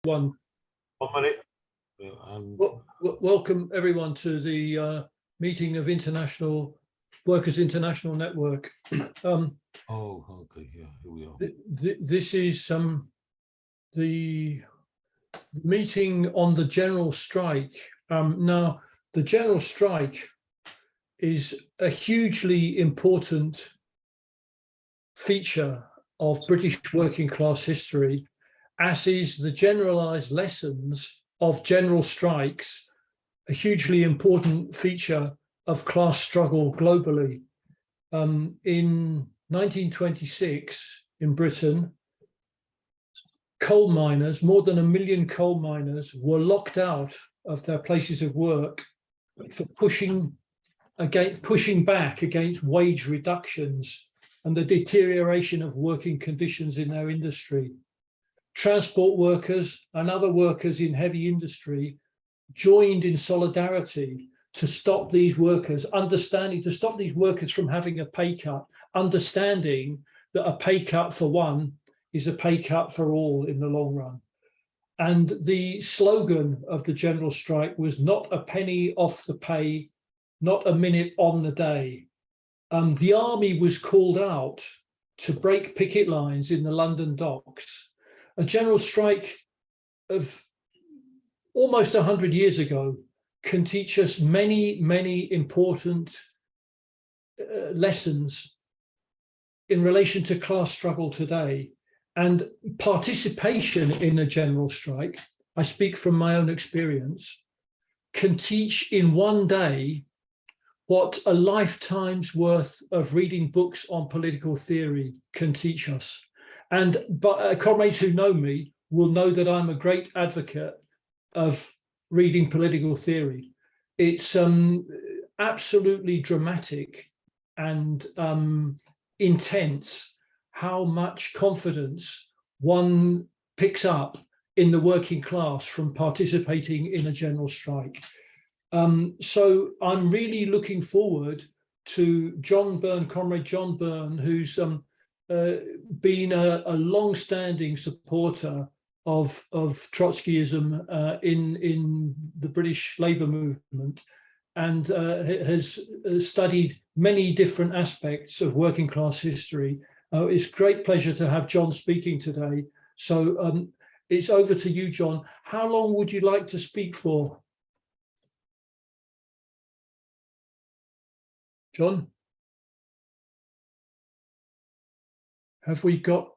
One. 1 minute. Welcome everyone to the meeting of Workers International Network. Okay, yeah, here we are. This is the meeting on the general strike. Now, the general strike is a hugely important feature of British working class history, as is the generalized lessons of general strikes, a hugely important feature of class struggle globally. In 1926 in Britain, coal miners, more than 1 million coal miners, were locked out of their places of work for pushing back against wage reductions and the deterioration of working conditions in their industry. Transport workers and other workers in heavy industry joined in solidarity to stop these workers, to stop these workers from having a pay cut, understanding that a pay cut for one is a pay cut for all in the long run. And the slogan of the general strike was not a penny off the pay, not a minute on the day. The army was called out to break picket lines in the London docks. A general strike of almost 100 years ago can teach us many, many important lessons in relation to class struggle today. And participation in a general strike, I speak from my own experience, can teach in one day what a lifetime's worth of reading books on political theory can teach us. And comrades who know me will know that I'm a great advocate of reading political theory. It's absolutely dramatic and intense how much confidence one picks up in the working class from participating in a general strike. So I'm really looking forward to John Byrne, Comrade John Byrne, who's been a long-standing supporter of Trotskyism in the British Labour movement, and has studied many different aspects of working class history. It's a great pleasure to have John speaking today. So it's over to you, John. How long would you like to speak for? John? Have we got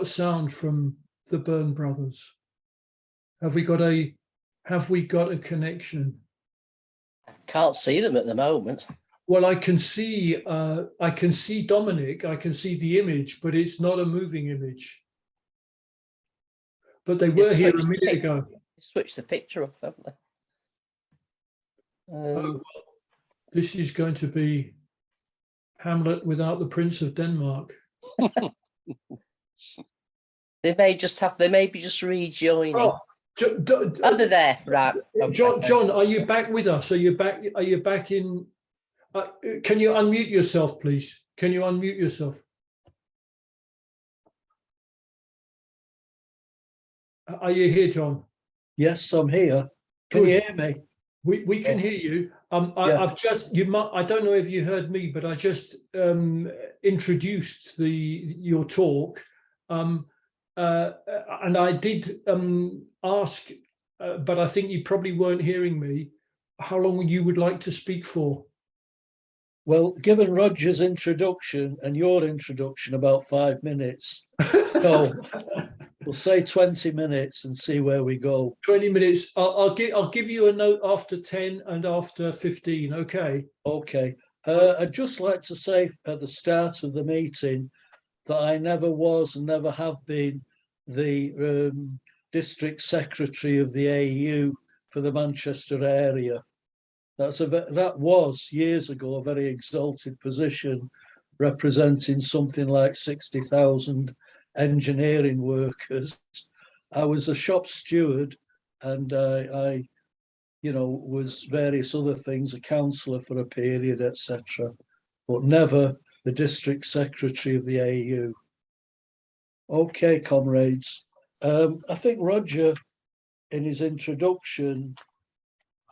sound from the Byrne brothers? Have we got a connection? I can't see them at the moment. Well, I can see Dominic, I can see the image, but it's not a moving image. But they were here a minute ago. Switch the picture off, haven't they? This is going to be Hamlet without the Prince of Denmark. They may be just rejoining. Oh, they're there, right? Okay. John, are you back with us? Are you back in? Can you unmute yourself, please? Can you unmute yourself? Are you here, John? Yes, I'm here. Can you hear me? We can hear you. I've just, I don't know if you heard me, but I just introduced your talk, and I did ask, but I think you probably weren't hearing me, how long you would like to speak for. Well, given Roger's introduction and your introduction, about 5 minutes. So we'll say 20 minutes and see where we go. 20 minutes. I'll give you a note after 10 and after 15. Okay. Okay. I'd just like to say at the start of the meeting that I never was and never have been the district secretary of the AU for the Manchester area. That was years ago a very exalted position, representing something like 60,000 engineering workers. I was a shop steward, and I was various other things, a councillor for a period, etc., but never the district secretary of the AU. Okay, comrades. I think Roger in his introduction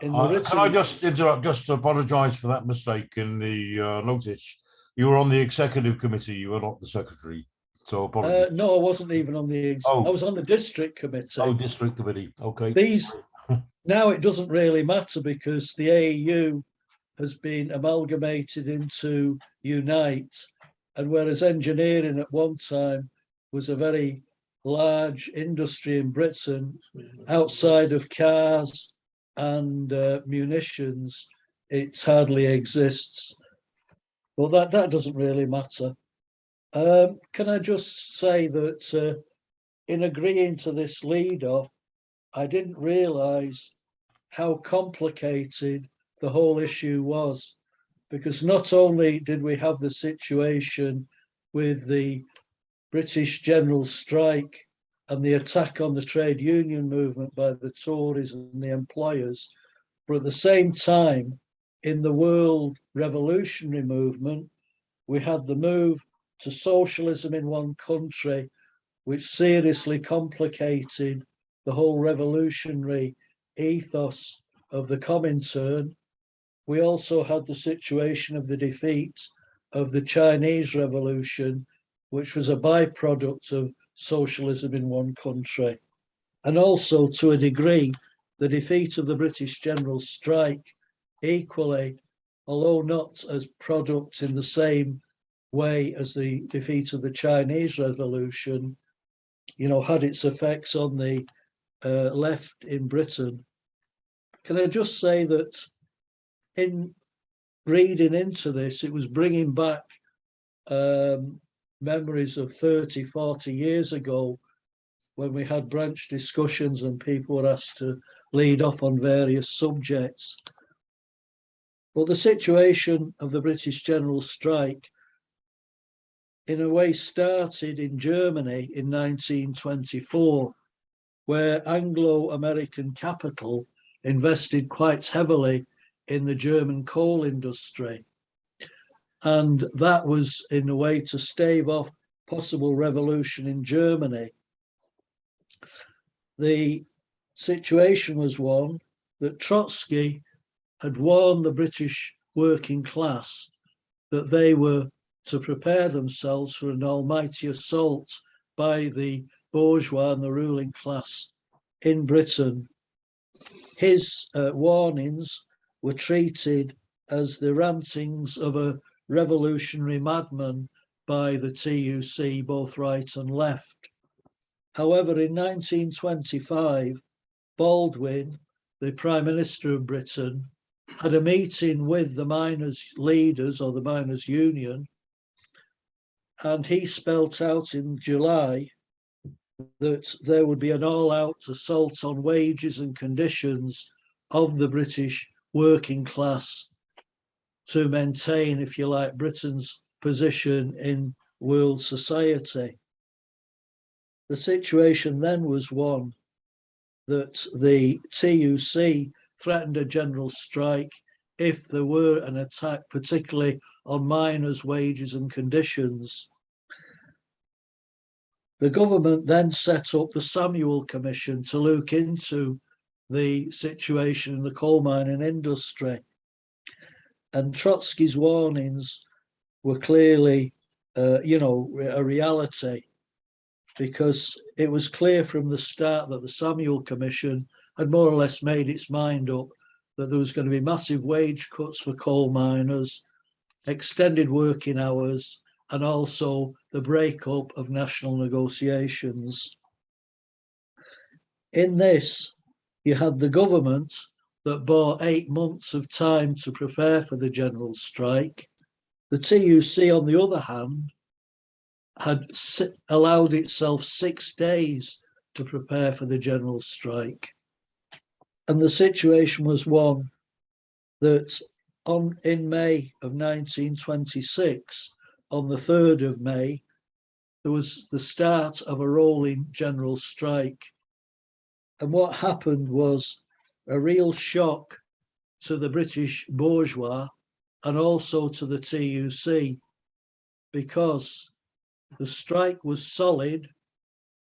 in the written. Can I just interrupt, just to apologise for that mistake in the notice. You were on the executive committee, you were not the secretary. So apologies. No, I wasn't even on the. Oh. I was on the district committee. Oh, district committee. Okay. Now it doesn't really matter because the AEU has been amalgamated into Unite, and whereas engineering at one time was a very large industry in Britain, outside of cars and munitions, it hardly exists. Well, that doesn't really matter. Can I just say that in agreeing to this lead-off, I didn't realise how complicated the whole issue was, because not only did we have the situation with the British general strike and the attack on the trade union movement by the Tories and the employers, but at the same time, in the world revolutionary movement, we had the move to socialism in one country, which seriously complicated the whole revolutionary ethos of the Comintern. We also had the situation of the defeat of the Chinese Revolution, which was a byproduct of socialism in one country. And also, to a degree, the defeat of the British general strike equally, although not as product in the same way as the defeat of the Chinese Revolution, had its effects on the left in Britain. Can I just say that in reading into this, it was bringing back memories of 30, 40 years ago when we had branch discussions and people were asked to lead off on various subjects. Well, the situation of the British general strike in a way started in Germany in 1924, where Anglo-American capital invested quite heavily in the German coal industry. And that was in a way to stave off possible revolution in Germany. The situation was one that Trotsky had warned the British working class that they were to prepare themselves for an almighty assault by the bourgeois and the ruling class in Britain. His warnings were treated as the rantings of a revolutionary madman by the TUC, both right and left. However, in 1925, Baldwin, the Prime Minister of Britain, had a meeting with the miners' leaders or the miners' union, and he spelt out in July that there would be an all-out assault on wages and conditions of the British working class to maintain, if you like, Britain's position in world society. The situation then was one that the TUC threatened a general strike if there were an attack, particularly on miners' wages and conditions. The government then set up the Samuel Commission to look into the situation in the coal mining industry. And Trotsky's warnings were clearly, a reality, because it was clear from the start that the Samuel Commission had more or less made its mind up that there was going to be massive wage cuts for coal miners, extended working hours, and also the breakup of national negotiations. In this, you had the government that bought 8 months of time to prepare for the general strike. The TUC, on the other hand, had allowed itself 6 days to prepare for the general strike. And the situation was one that in May of 1926, on the 3rd of May, there was the start of a rolling general strike. And what happened was a real shock to the British bourgeois and also to the TUC, because the strike was solid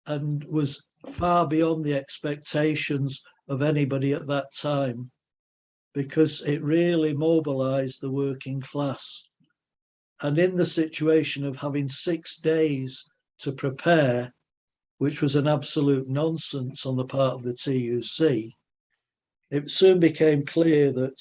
and was far beyond the expectations of anybody at that time, because it really mobilised the working class. And in the situation of having 6 days to prepare, which was an absolute nonsense on the part of the TUC, it soon became clear that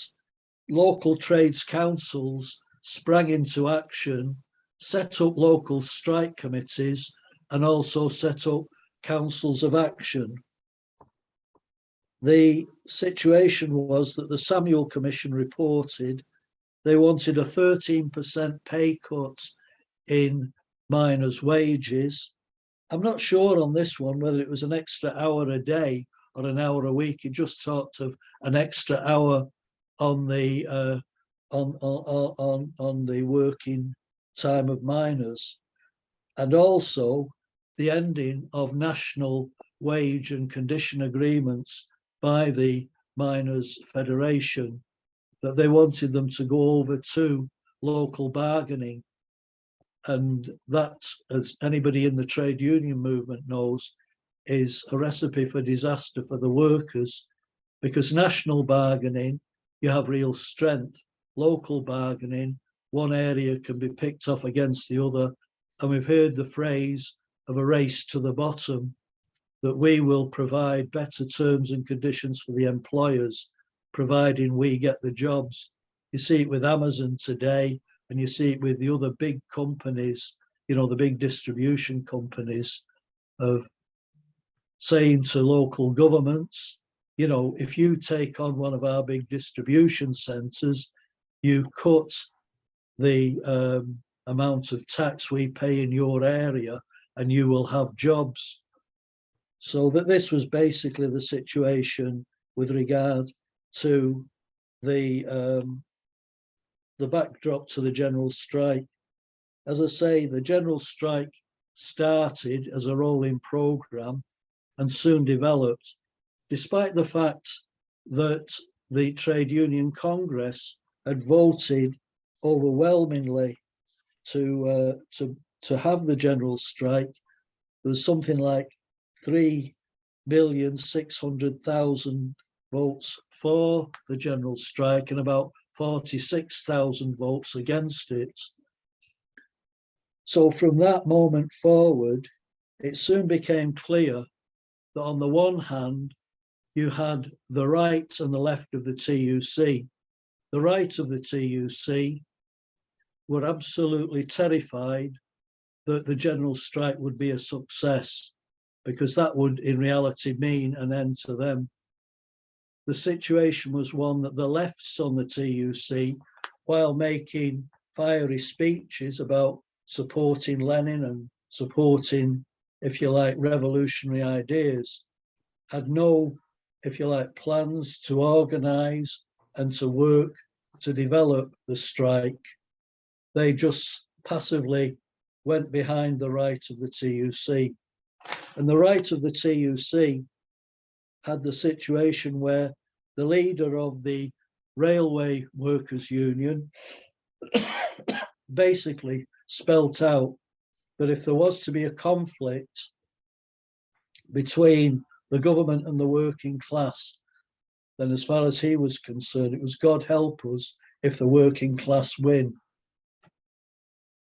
local trades councils sprang into action, set up local strike committees, and also set up councils of action. The situation was that the Samuel Commission reported they wanted a 13% pay cut in miners' wages. I'm not sure on this one whether it was an extra hour a day or an hour a week. It just talked of an extra hour on the on the working time of miners, and also the ending of national wage and condition agreements by the Miners' Federation, that they wanted them to go over to local bargaining. And that, as anybody in the trade union movement knows, is a recipe for disaster for the workers, because national bargaining, you have real strength. Local bargaining, one area can be picked off against the other. And we've heard the phrase of a race to the bottom, that we will provide better terms and conditions for the employers, providing we get the jobs. You see it with Amazon today, and you see it with the other big companies, you know, the big distribution companies, of saying to local governments, you know, if you take on one of our big distribution centres, you cut the amount of tax we pay in your area and you will have jobs. So that this was basically the situation with regard to the backdrop to the general strike. As I say, the general strike started as a rolling programme and soon developed, despite the fact that the Trade Union Congress had voted overwhelmingly to have the general strike. There was something like 3,600,000 votes for the general strike and about 46,000 votes against it. So from that moment forward, it soon became clear that on the one hand, you had the right and the left of the TUC. The right of the TUC were absolutely terrified that the general strike would be a success, because that would in reality mean an end to them. The situation was one that the lefts on the TUC, while making fiery speeches about supporting Lenin and supporting, if you like, revolutionary ideas, had no, if you like, plans to organise and to work to develop the strike. They just passively went behind the right of the TUC. And the right of the TUC had the situation where the leader of the Railway Workers' Union basically spelt out that if there was to be a conflict between the government and the working class, then as far as he was concerned, it was God help us if the working class win.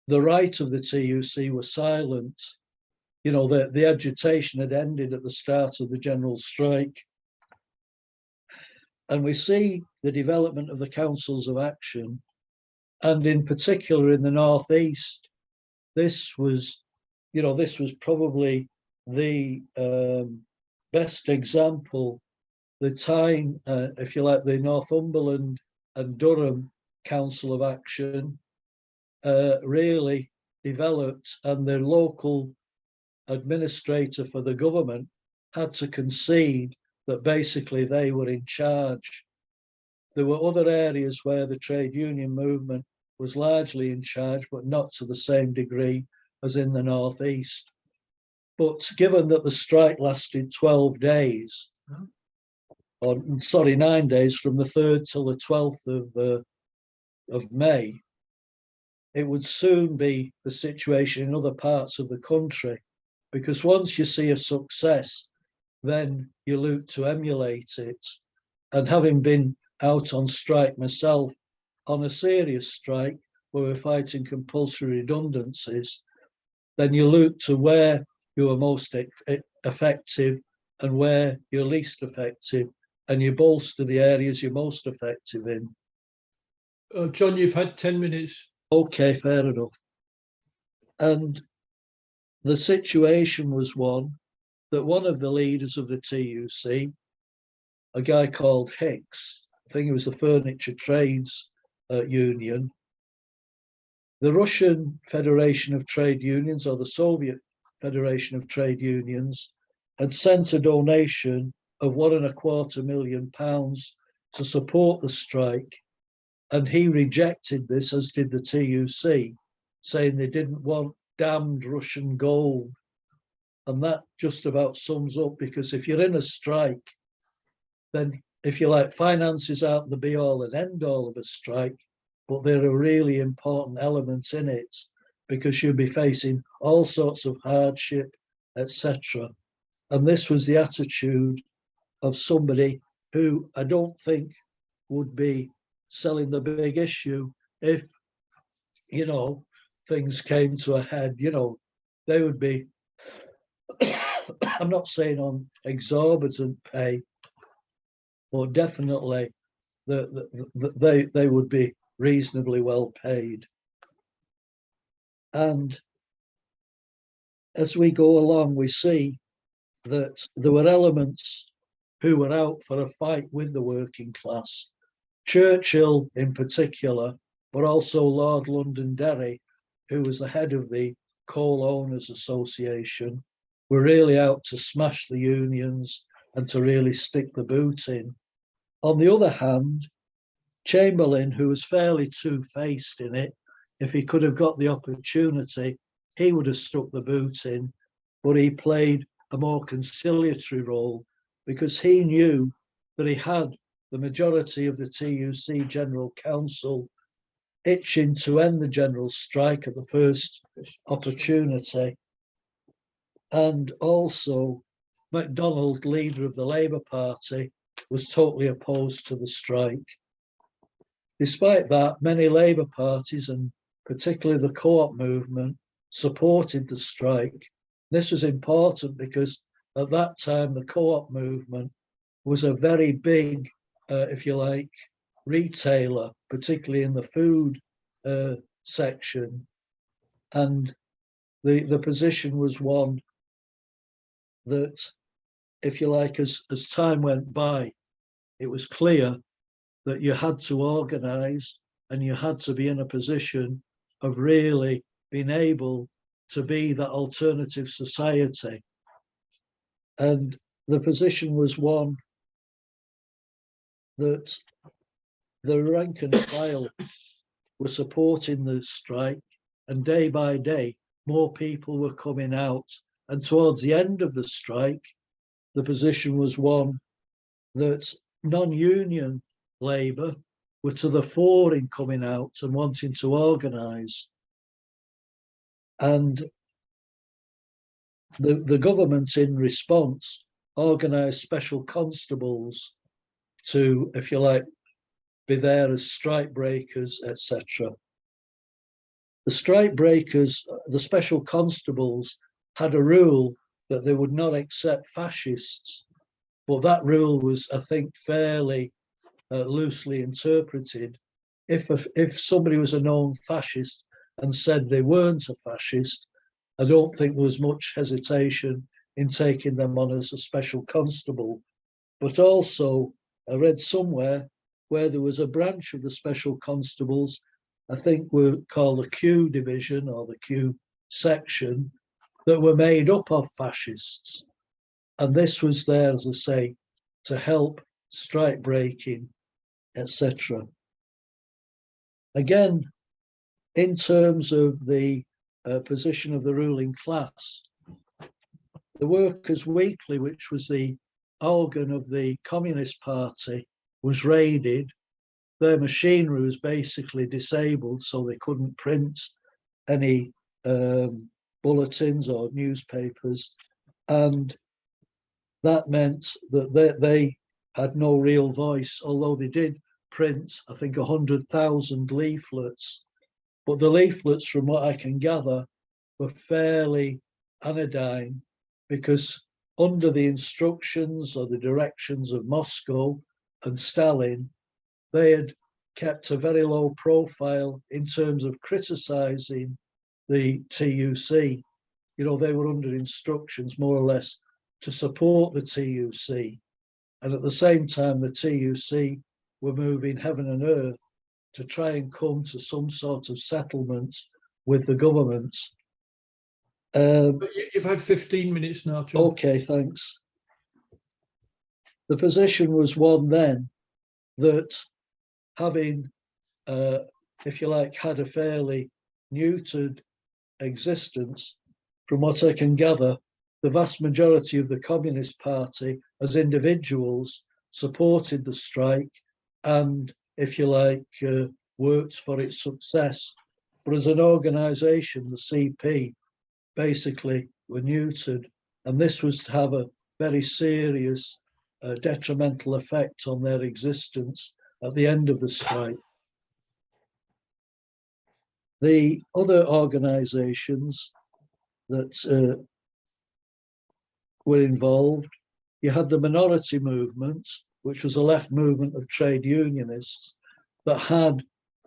The right of the TUC were silent. You know, the agitation had ended at the start of the general strike. And we see the development of the councils of action, and in particular in the Northeast, this was, you know, this was probably the best example. The time, if you like, the Northumberland and Durham Council of Action really developed, and the local administrator for the government had to concede that basically they were in charge. There were other areas where the trade union movement was largely in charge, but not to the same degree as in the Northeast. But given that the strike lasted 12 days, or sorry, 9 days, from the 3rd till the 12th of May, it would soon be the situation in other parts of the country, because once you see a success then you look to emulate it. And having been out on strike myself, on a serious strike where we're fighting compulsory redundancies, then you look to where you are most effective and where you're least effective, and you bolster the areas you're most effective in. John, you've had 10 minutes. Okay, fair enough. And the situation was one that one of the leaders of the TUC, a guy called Hicks, I think it was the Furniture Trades Union, the Russian Federation of Trade Unions, or the Soviet Federation of Trade Unions, had sent a donation of £1.25 million to support the strike. And he rejected this, as did the TUC, saying they didn't want damned Russian gold. And that just about sums up, because if you're in a strike, then if you like, finances aren't the be all and end all of a strike, but they're a really important element in it, because you'll be facing all sorts of hardship, etc. And this was the attitude of somebody who I don't think would be selling the big issue if, you know, things came to a head. You know, they would be, I'm not saying on exorbitant pay, but definitely they would be reasonably well paid. And as we go along, we see that there were elements who were out for a fight with the working class. Churchill in particular, but also Lord Londonderry, who was the head of the Coal Owners Association, were really out to smash the unions and to really stick the boot in. On the other hand, Chamberlain, who was fairly two-faced in it, if he could have got the opportunity, he would have stuck the boot in, but he played a more conciliatory role because he knew that he had the majority of the TUC General Council itching to end the general strike at the first opportunity. And also, MacDonald, leader of the Labour Party, was totally opposed to the strike. Despite that, many Labour parties, and particularly the co-op movement, supported the strike. This was important because at that time, the co-op movement was a very big, if you like, retailer, particularly in the food section. And the position was one that, if you like, as time went by, it was clear that you had to organise and you had to be in a position of really being able to be that alternative society. And the position was one that the rank and file were supporting the strike, and day by day, more people were coming out. And towards the end of the strike, the position was one that non-union labour were to the fore in coming out and wanting to organise. And the government, in response, organised special constables to, if you like, be there as strike breakers, etc. The strike breakers, the special constables, had a rule that they would not accept fascists, but that rule was, I think, fairly loosely interpreted. If somebody was a known fascist and said they weren't a fascist, I don't think there was much hesitation in taking them on as a special constable. But also, I read somewhere where there was a branch of the special constables, I think were called the Q division or the Q section, that were made up of fascists. And this was there, as I say, to help strike breaking, etc. Again, in terms of the position of the ruling class, the Workers' Weekly, which was the organ of the Communist Party, was raided. Their machinery was basically disabled, so they couldn't print any bulletins or newspapers. And that meant that they had no real voice, although they did print, I think, 100,000 leaflets. But the leaflets, from what I can gather, were fairly anodyne, because under the instructions or the directions of Moscow and Stalin, they had kept a very low profile in terms of criticising the TUC. You know, they were under instructions more or less to support the TUC. And at the same time, the TUC were moving heaven and earth to try and come to some sort of settlement with the government. You've had 15 minutes now, John. Okay, thanks. The position was one then that, having, if you like, had a fairly neutered existence, from what I can gather, the vast majority of the Communist Party as individuals supported the strike and, if you like, worked for its success. But as an organisation, the CP basically were neutered, and this was to have a very serious detrimental effect on their existence at the end of the strike. The other organisations that were involved, you had the Minority Movement, which was a left movement of trade unionists that had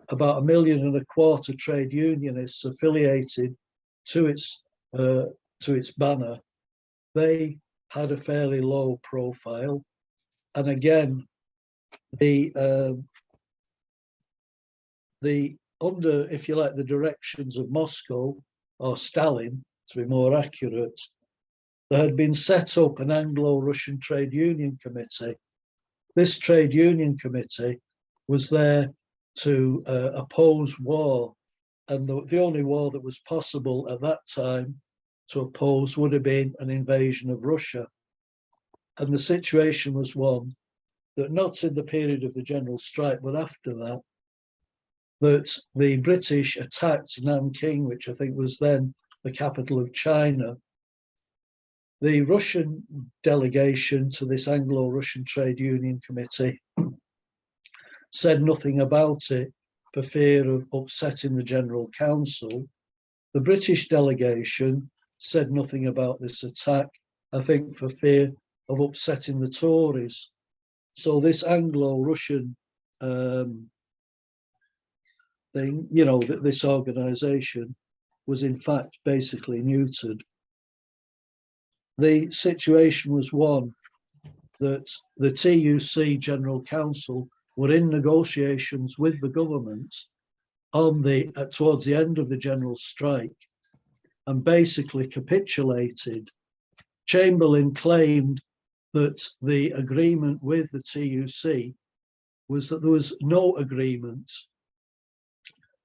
about 1.25 million trade unionists affiliated to its banner. They had a fairly low profile, and again, the under, if you like, the directions of Moscow or Stalin, to be more accurate, there had been set up an Anglo-Russian trade union committee. This trade union committee was there to oppose war, and the only war that was possible at that time to oppose would have been an invasion of Russia. And the situation was one that, not in the period of the general strike, but after that, that the British attacked Nanking, which I think was then the capital of China. The Russian delegation to this Anglo-Russian Trade Union Committee said nothing about it for fear of upsetting the General Council. The British delegation said nothing about this attack, I think for fear of upsetting the Tories. So this Anglo-Russian thing, you know, this organisation was in fact basically neutered. The situation was one that the TUC General Council were in negotiations with the government on towards the end of the general strike, and basically capitulated. Chamberlain claimed that the agreement with the TUC was that there was no agreement.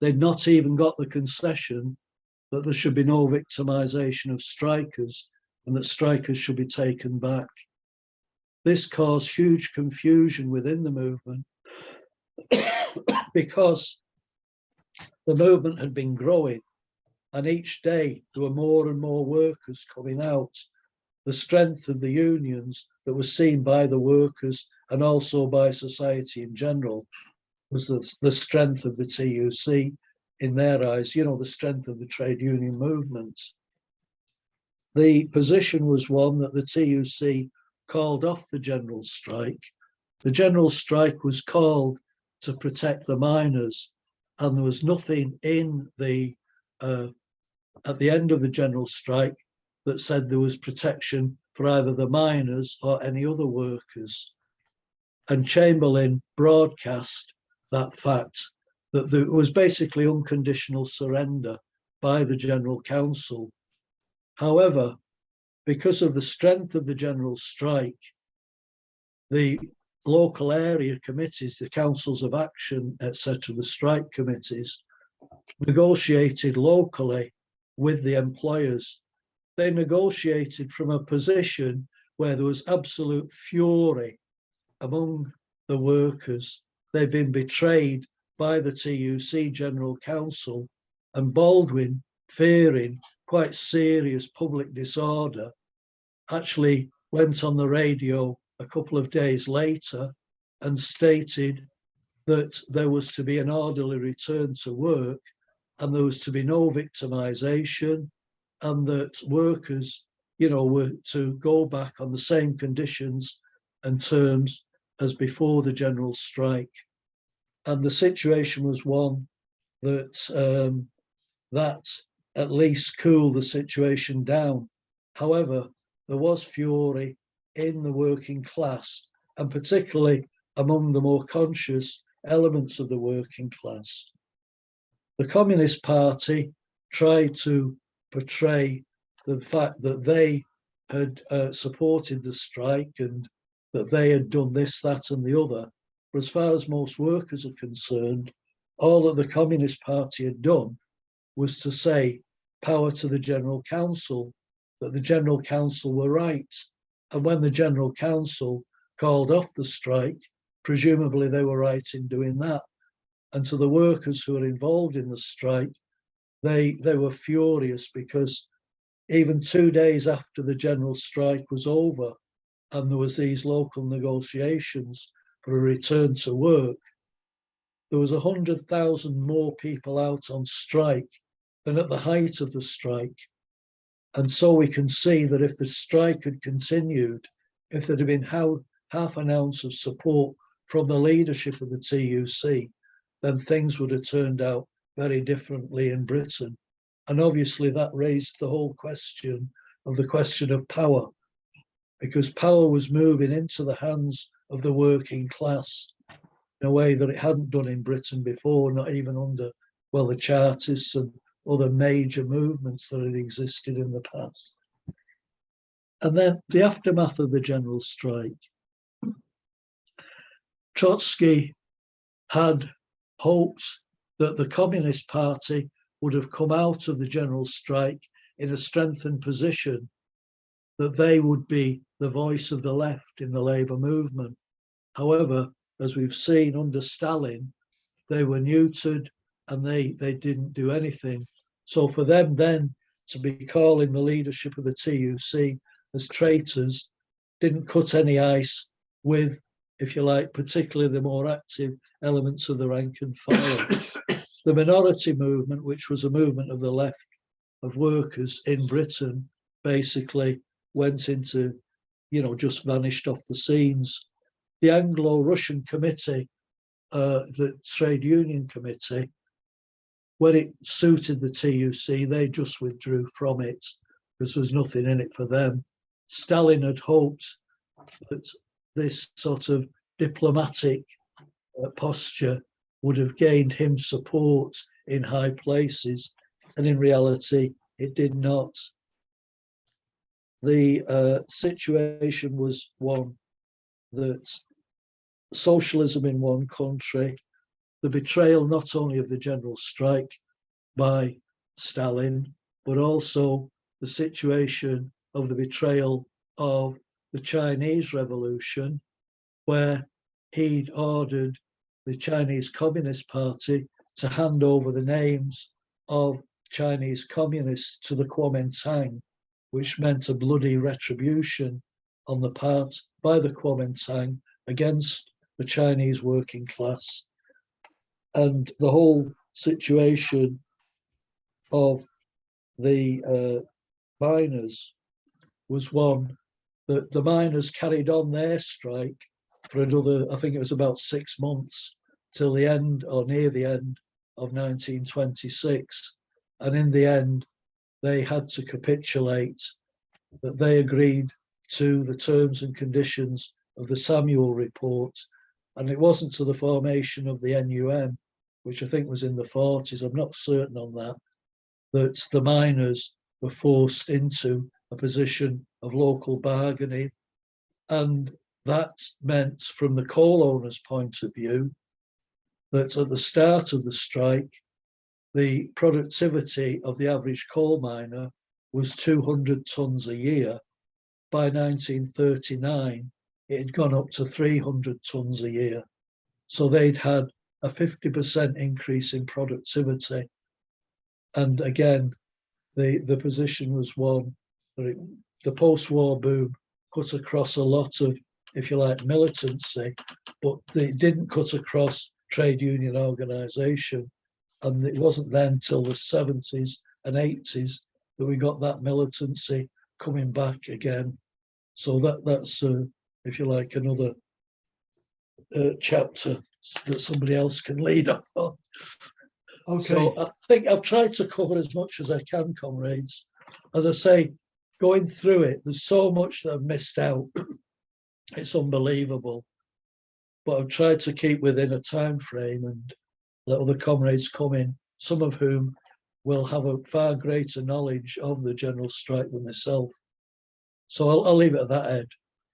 They'd not even got the concession that there should be no victimisation of strikers and that strikers should be taken back. This caused huge confusion within the movement because the movement had been growing, and each day there were more and more workers coming out. The strength of the unions that was seen by the workers and also by society in general was the strength of the TUC in their eyes, you know, the strength of the trade union movement. The position was one that the TUC called off the general strike. The general strike was called to protect the miners, and there was nothing in the at the end of the general strike that said there was protection for either the miners or any other workers. And Chamberlain broadcast that fact, that there was basically unconditional surrender by the General Council. However, because of the strength of the general strike, the local area committees, the councils of action, etc., the strike committees, negotiated locally with the employers. They negotiated from a position where there was absolute fury among the workers. They'd been betrayed by the TUC General Council, and Baldwin, fearing quite serious public disorder, actually went on the radio a couple of days later and stated that there was to be an orderly return to work and there was to be no victimisation, and that workers, were to go back on the same conditions and terms as before the general strike. And the situation was one that that at least cooled the situation down. However, there was fury in the working class, and particularly among the more conscious elements of the working class. The Communist Party tried to portray the fact that they had supported the strike and that they had done this, that, and the other. But as far as most workers are concerned, all that the Communist Party had done was to say, power to the General Council, that the General Council were right. And when the General Council called off the strike, presumably they were right in doing that. And to the workers who were involved in the strike, they were furious, because even 2 days after the general strike was over and there was these local negotiations for a return to work, there was 100,000 more people out on strike than at the height of the strike. And so we can see that if the strike had continued, if there'd have been half an ounce of support from the leadership of the TUC, then things would have turned out very differently in Britain. And obviously that raised the whole question of power, because power was moving into the hands of the working class in a way that it hadn't done in Britain before, not even under, the Chartists and other major movements that had existed in the past. And then the aftermath of the general strike. Trotsky had hoped that the Communist Party would have come out of the general strike in a strengthened position, that they would be the voice of the left in the labour movement. However, as we've seen under Stalin, they were neutered and they didn't do anything. So for them then to be calling the leadership of the TUC as traitors didn't cut any ice with, if you like, particularly the more active elements of the rank and file. The minority movement, which was a movement of the left of workers in Britain, basically went into, just vanished off the scenes. The Anglo-Russian Committee, the trade union committee, when it suited the TUC, they just withdrew from it because there was nothing in it for them. Stalin had hoped that this sort of diplomatic posture would have gained him support in high places, and in reality, it did not. The situation was one that socialism in one country, the betrayal not only of the general strike by Stalin, but also the situation of the betrayal of the Chinese Revolution, where he'd ordered the Chinese Communist Party to hand over the names of Chinese communists to the Kuomintang, which meant a bloody retribution on the part by the Kuomintang against the Chinese working class. And the whole situation of the miners was one that the miners carried on their strike for another, I think it was about 6 months, till the end or near the end of 1926. And in the end, they had to capitulate, that they agreed to the terms and conditions of the Samuel Report. And it wasn't to the formation of the NUM, which I think was in the 40s, I'm not certain on that, that the miners were forced into a position of local bargaining. And that meant, from the coal owners' point of view, that at the start of the strike, the productivity of the average coal miner was 200 tonnes a year. By 1939, it had gone up to 300 tonnes a year. So they'd had a 50% increase in productivity. And again, the position was one that the post-war boom cut across a lot of, if you like, militancy, but they didn't cut across trade union organisation. And it wasn't then until the 70s and 80s that we got that militancy coming back again. So that's, if you like, another chapter that somebody else can lead off on. Okay. So I think I've tried to cover as much as I can, comrades. As I say, going through it, there's so much that I've missed out. It's unbelievable. But I've tried to keep within a time frame and let other comrades come in, some of whom will have a far greater knowledge of the general strike than myself. So I'll leave it at that, Ed.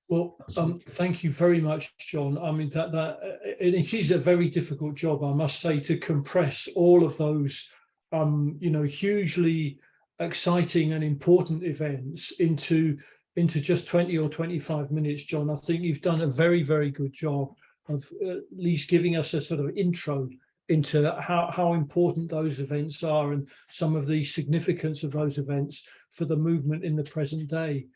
Well, thank you very much, John. I mean, it is a very difficult job, I must say, to compress all of those, hugely exciting and important events into just 20 or 25 minutes, John. I think you've done a very, very good job of at least giving us a sort of intro into how important those events are and some of the significance of those events for the movement in the present day.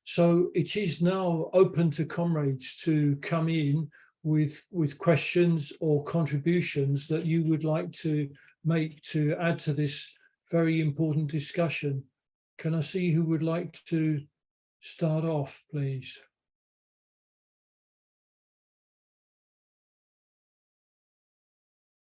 So it is now open to comrades to come in with questions or contributions that you would like to make to add to this very important discussion. Can I see who would like to start off, please?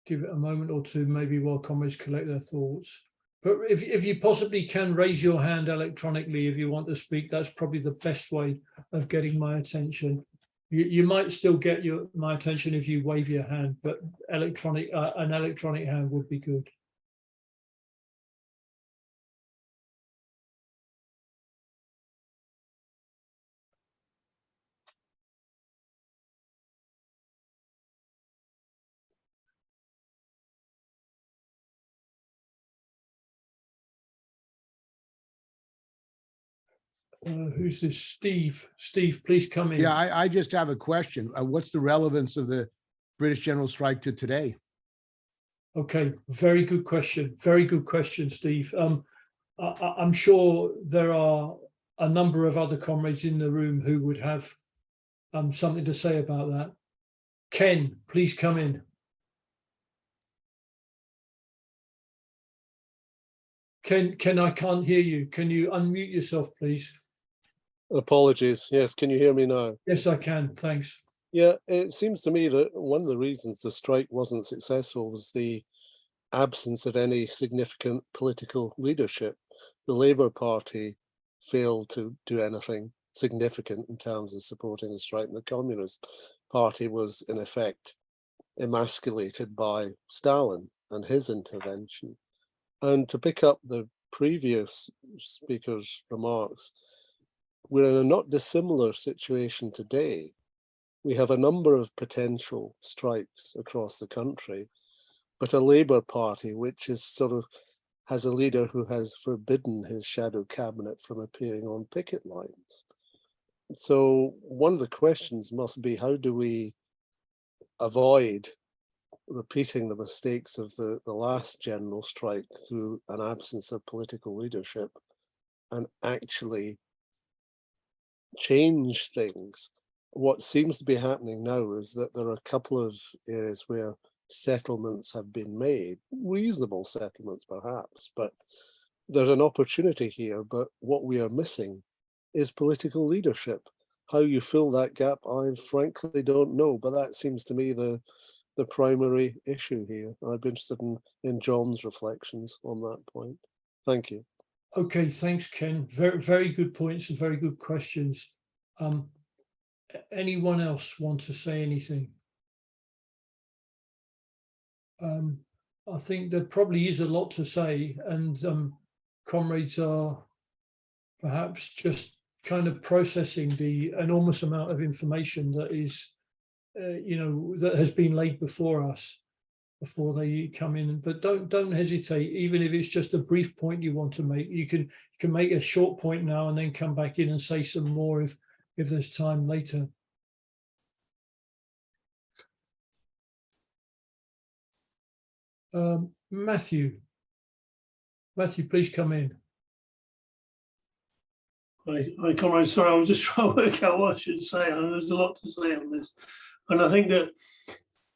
Give it a moment or two, maybe while comrades collect their thoughts. But if you possibly can raise your hand electronically if you want to speak, that's probably the best way of getting my attention. You might still get my attention if you wave your hand, but an electronic hand would be good. Who's this? Steve. Steve, please come in. Yeah, I just have a question. What's the relevance of the British general strike to today? Okay, very good question. Very good question, Steve. I'm sure there are a number of other comrades in the room who would have something to say about that. Ken, please come in. Ken, I can't hear you. Can you unmute yourself, please? Apologies. Yes, can you hear me now? Yes, I can. Thanks. Yeah, it seems to me that one of the reasons the strike wasn't successful was the absence of any significant political leadership. The Labour Party failed to do anything significant in terms of supporting the strike, and the Communist Party was in effect emasculated by Stalin and his intervention. And to pick up the previous speaker's remarks, we're in a not dissimilar situation today. We have a number of potential strikes across the country, but a Labour Party which is sort of has a leader who has forbidden his shadow cabinet from appearing on picket lines. So one of the questions must be, how do we avoid repeating the mistakes of the last general strike through an absence of political leadership and actually change things? What seems to be happening now is that there are a couple of areas where settlements have been made, reasonable settlements perhaps, but there's an opportunity here. But what we are missing is political leadership. How you fill that gap, I frankly don't know, but that seems to me the primary issue here. I'd be interested in John's reflections on that point. Thank you. Okay, thanks, Ken. Very, very good points and very good questions. Anyone else want to say anything? I think there probably is a lot to say, and comrades are perhaps just kind of processing the enormous amount of information that is, that has been laid before us before they come in. But don't hesitate, even if it's just a brief point you want to make. You can make a short point now and then come back in and say some more if there's time later. Matthew, please come in. Hi, comrade. Sorry, I was just trying to work out what I should say, and there's a lot to say on this. And I think that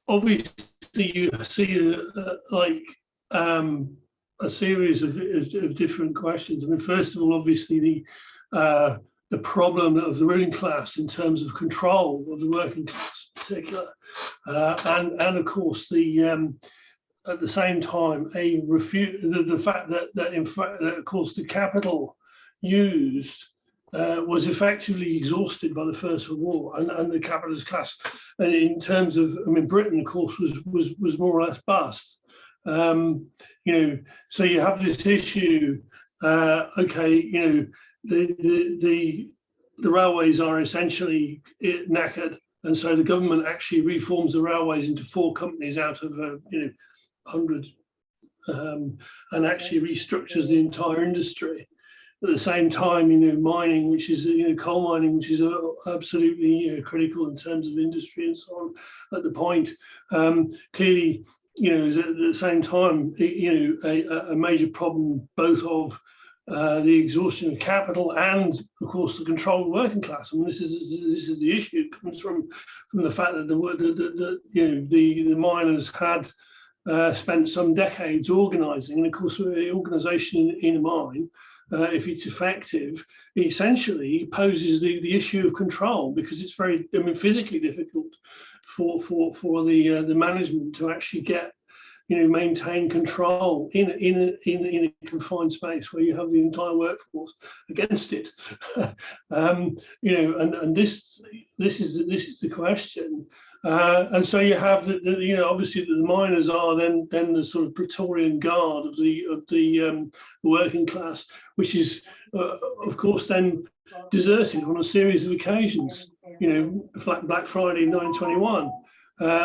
obviously you see a series of different questions. I mean, first of all, obviously the problem of the ruling class in terms of control of the working class in particular, and of course at the same time the fact that in fact that of course the capital used was effectively exhausted by the First World War, and the capitalist class, and in terms of, I mean, Britain, of course, was more or less bust. You know, so you have this issue. Okay, you know, the railways are essentially knackered, and so the government actually reforms the railways into 4 companies out of 100, and actually restructures the entire industry. At the same time, you know, mining, which is, you know, coal mining, which is absolutely critical in terms of industry and so on, at the point, clearly, you know, at the same time, you know, a major problem both of the exhaustion of capital and, of course, the control of the working class. I mean, this is the issue. It comes from the fact that the miners had spent some decades organising, and of course, the organisation in a mine, if it's effective, it essentially poses the issue of control, because it's very, I mean, physically difficult for the management to actually get, you know, maintain control in a confined space where you have the entire workforce against it. You know, and this is the question. And so you have you know, obviously the miners are then the sort of Praetorian guard of the working class, which is of course then deserted on a series of occasions. You know, Black Friday 1921,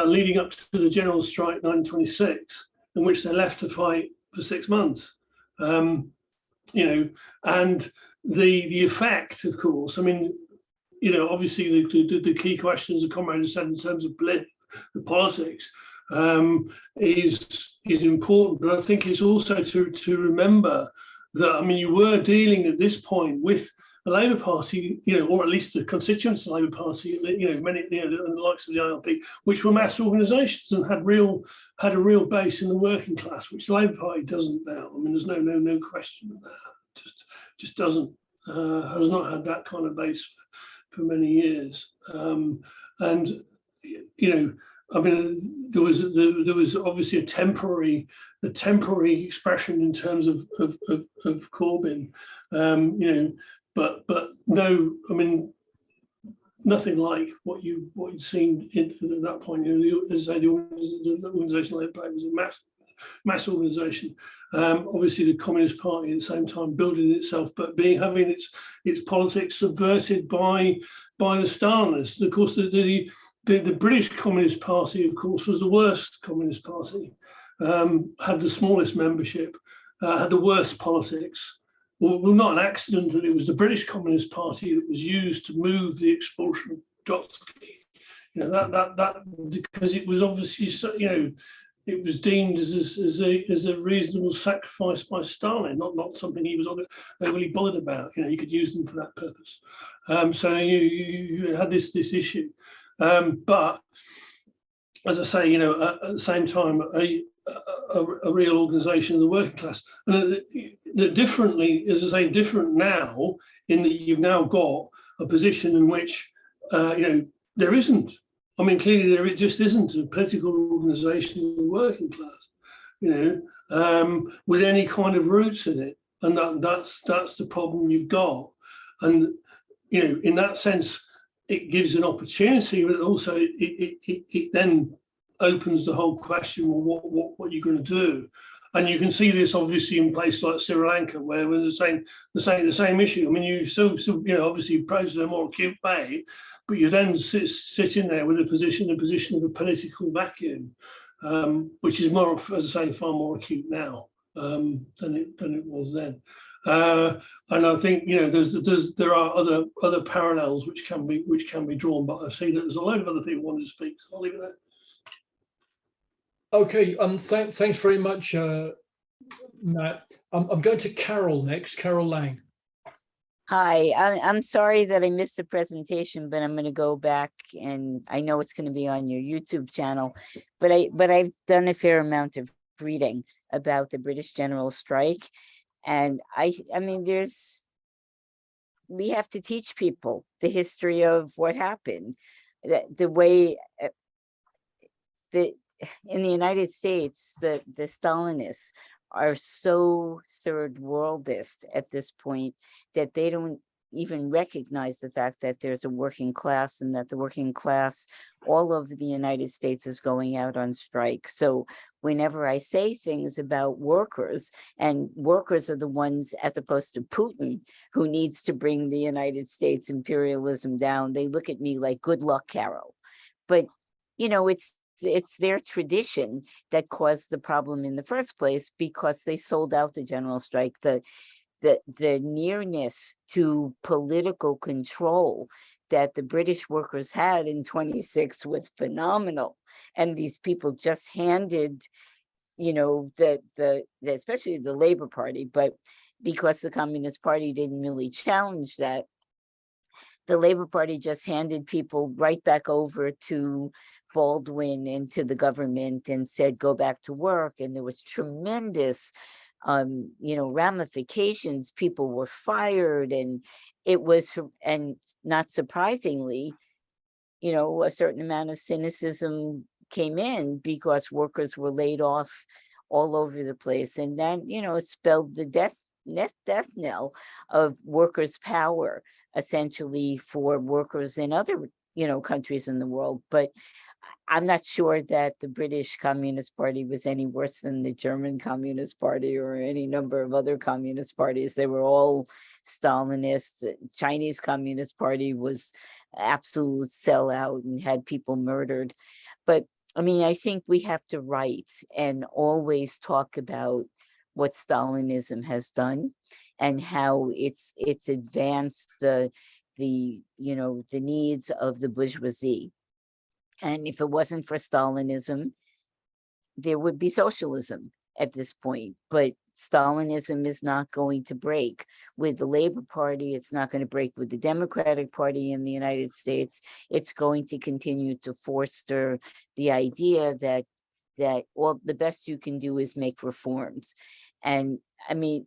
leading up to the general strike 1926, in which they left to fight for 6 months. You know, and the effect, of course, I mean, you know, obviously the key questions the comrade has said in terms of the politics is important, but I think it's also to remember that, I mean, you were dealing at this point with the Labour Party, you know, or at least the constituents of the Labour Party, you know, many, you know, the likes of the ILP, which were mass organisations and had a real base in the working class, which the Labour Party doesn't now. I mean, there's no question of that. Just doesn't, has not had that kind of base for many years. And you know, I mean, there was obviously a temporary expression in terms of Corbyn, you know, but no, I mean, nothing like what you'd seen at that point. You know, as I say, the organisation Labour Party was a mass organisation. Obviously, the Communist Party at the same time building itself, but having its politics subverted by the Stalinists. Of course, the British Communist Party, of course, was the worst Communist Party. Had the smallest membership, had the worst politics. Well, not an accident that it was the British Communist Party that was used to move the expulsion of Trotsky. You know, that because it was obviously, you know, it was deemed as a reasonable sacrifice by Stalin, not something he was overly bothered about. You know, you could use them for that purpose. So you had this issue, but as I say, you know, at the same time, a real organisation of the working class, and differently, as I say, different now in that you've now got a position in which, you know, there isn't. I mean, clearly there just isn't a political organisation of the working class, you know, with any kind of roots in it, and that's the problem you've got. And you know, in that sense, it gives an opportunity, but also it then opens the whole question: well, what you're going to do? And you can see this obviously in places like Sri Lanka, where we're the same issue. I mean, you still you know, obviously pros in a more acute way, but you then sitting there with a position of a political vacuum, which is more, as I say, far more acute now than it was then. And I think, you know, there are other parallels which can be drawn, but I see that there's a load of other people wanting to speak, so I'll leave it there. Okay, thanks very much, Matt. I'm going to Carol next, Carol Lang. Hi, I'm sorry that I missed the presentation, but I'm going to go back, and I know it's going to be on your YouTube channel, but I've done a fair amount of reading about the British general strike, and I mean, we have to teach people the history of what happened, that the way in the United States, the Stalinists are so third worldist at this point that they don't even recognize the fact that there's a working class, and that the working class all over the United States is going out on strike. So whenever I say things about workers, and workers are the ones, as opposed to Putin, who needs to bring the United States imperialism down, they look at me like, good luck, Carol. But, you know, it's their tradition that caused the problem in the first place, because they sold out the general strike. The nearness to political control that the British workers had in 26 was phenomenal. And these people just handed, you know, especially the Labour Party, but because the Communist Party didn't really challenge that, the Labour Party just handed people right back over to Baldwin and to the government and said, go back to work. And there was tremendous, you know, ramifications. People were fired, and it was, and not surprisingly, you know, a certain amount of cynicism came in, because workers were laid off all over the place. And that, you know, spelled the death knell of workers' power, essentially, for workers in other, you know, countries in the world. But I'm not sure that the British Communist Party was any worse than the German Communist Party or any number of other communist parties. They were all Stalinist. The Chinese Communist Party was absolute sellout and had people murdered. But I mean, I think we have to write and always talk about what Stalinism has done, and how it's advanced the you know, the needs of the bourgeoisie. And if it wasn't for Stalinism, there would be socialism at this point. But Stalinism is not going to break with the Labour Party. It's not going to break with the Democratic Party in the United States. It's going to continue to foster the idea that all the best you can do is make reforms. And I mean,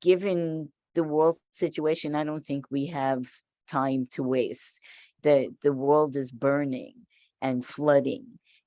given the world situation, I don't think we have time to waste. The world is burning and flooding.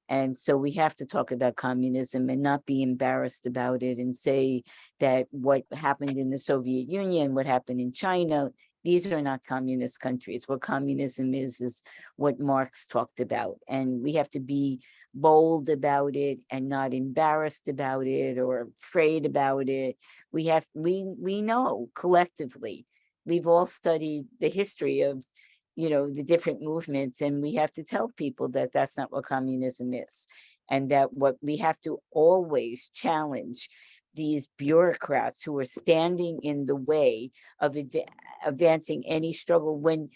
And so we have to talk about communism and not be embarrassed about it, and say that what happened in the Soviet Union, what happened in China, these are not communist countries. What communism is what Marx talked about. And we have to be bold about it and not embarrassed about it or afraid about it. We know collectively, we've all studied the history of, you know, the different movements, and we have to tell people that that's not what communism is, and that what we have to always challenge these bureaucrats who are standing in the way of advancing any struggle. When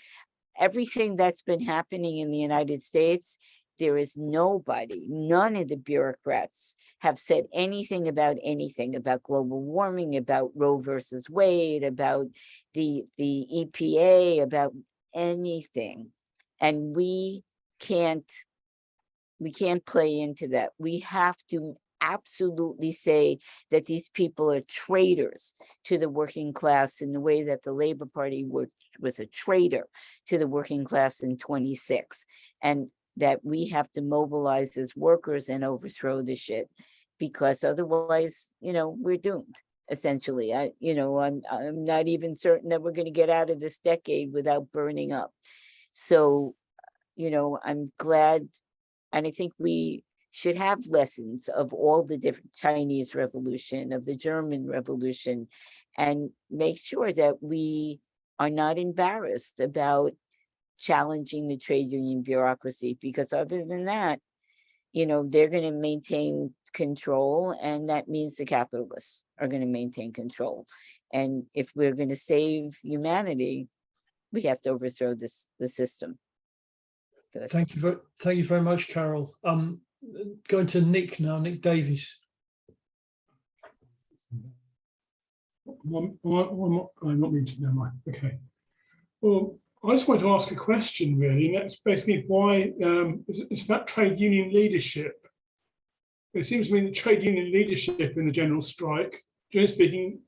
everything that's been happening in the United States, there is none of the bureaucrats have said anything about global warming, about Roe versus Wade, about the EPA, about anything. And we can't play into that. We have to absolutely say that these people are traitors to the working class, in the way that the Labour Party was a traitor to the working class in 26, and that we have to mobilize as workers and overthrow the shit, because otherwise, you know, we're doomed. Essentially, I'm not even certain that we're going to get out of this decade without burning up. So, you know, I'm glad, and I think we should have lessons of all the different Chinese Revolution, of the German Revolution, and make sure that we are not embarrassed about challenging the trade union bureaucracy, because other than that, you know, they're going to maintain control, and that means the capitalists are going to maintain control. And if we're going to save humanity, we have to overthrow the system. Thank you very much, Carol. Going to Nick now, Nick Davies. One more, I'm not muted, never mind. Okay. Well, I just wanted to ask a question, really, and that's basically why it's about trade union leadership. It seems to me that trade union leadership in the general strike, generally speaking,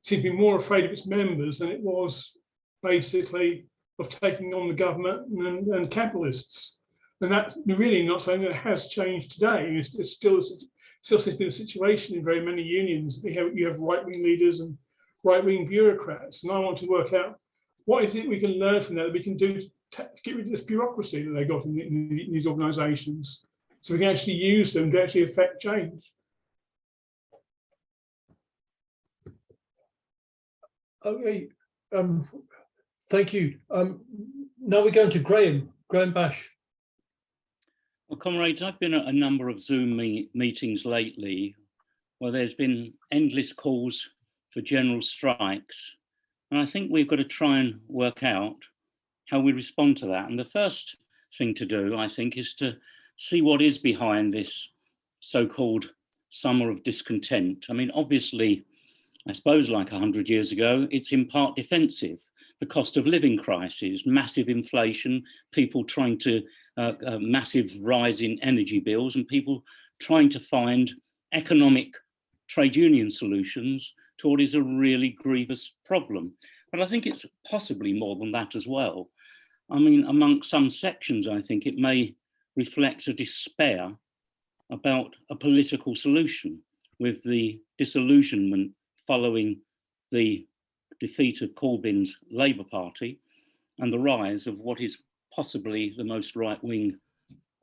seems to be more afraid of its members than it was basically of taking on the government and capitalists. And that's really not something that has changed today. It's still seems to be a situation in very many unions. You have right-wing leaders and right-wing bureaucrats. And I want to work out what is it we can learn from that we can do to get rid of this bureaucracy that they got in these organisations, so we can actually use them to actually affect change. Okay, thank you. Now we're going to Graham Bash. Well, comrades, I've been at a number of Zoom meetings lately where there's been endless calls for general strikes. And I think we've got to try and work out how we respond to that. And the first thing to do, I think, is to see what is behind this so-called summer of discontent. I mean, obviously, I suppose like 100 years ago, it's in part defensive. The cost of living crisis, massive inflation, people trying to, a massive rise in energy bills, and people trying to find economic trade union solutions to what is a really grievous problem. But I think it's possibly more than that as well. I mean, amongst some sections, I think it may reflect a despair about a political solution, with the disillusionment following the defeat of Corbyn's Labour Party and the rise of what is possibly the most right-wing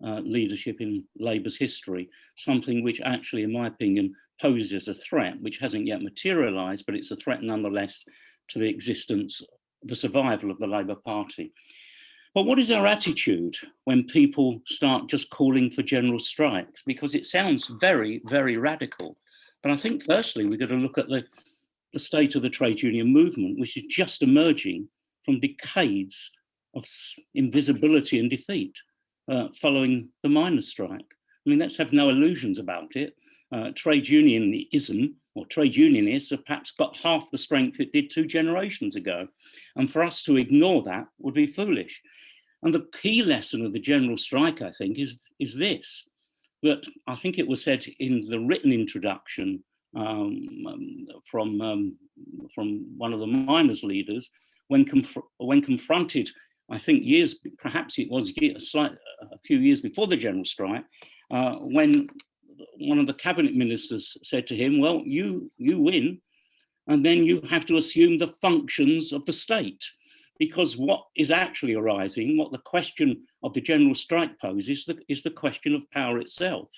leadership in Labour's history, something which actually, in my opinion, poses a threat, which hasn't yet materialised, but it's a threat nonetheless to the existence, the survival of the Labour Party. But what is our attitude when people start just calling for general strikes? Because it sounds very, very radical. But I think firstly, we've got to look at the state of the trade union movement, which is just emerging from decades of invisibility and defeat following the miners' strike. I mean, let's have no illusions about it. Trade unionism or trade unionists have perhaps got half the strength it did 2 generations ago. And for us to ignore that would be foolish. And the key lesson of the general strike, I think, is this, that I think it was said in the written introduction from one of the miners' leaders, when confronted, I think perhaps it was a few years before the general strike, when one of the cabinet ministers said to him, well, you win, and then you have to assume the functions of the state. Because what is actually arising, what the question of the general strike poses, is the question of power itself.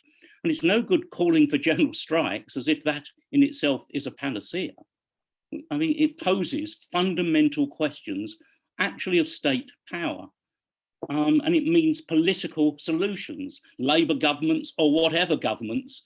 And it's no good calling for general strikes as if that in itself is a panacea. I mean, it poses fundamental questions actually of state power. And it means political solutions, Labour governments or whatever governments,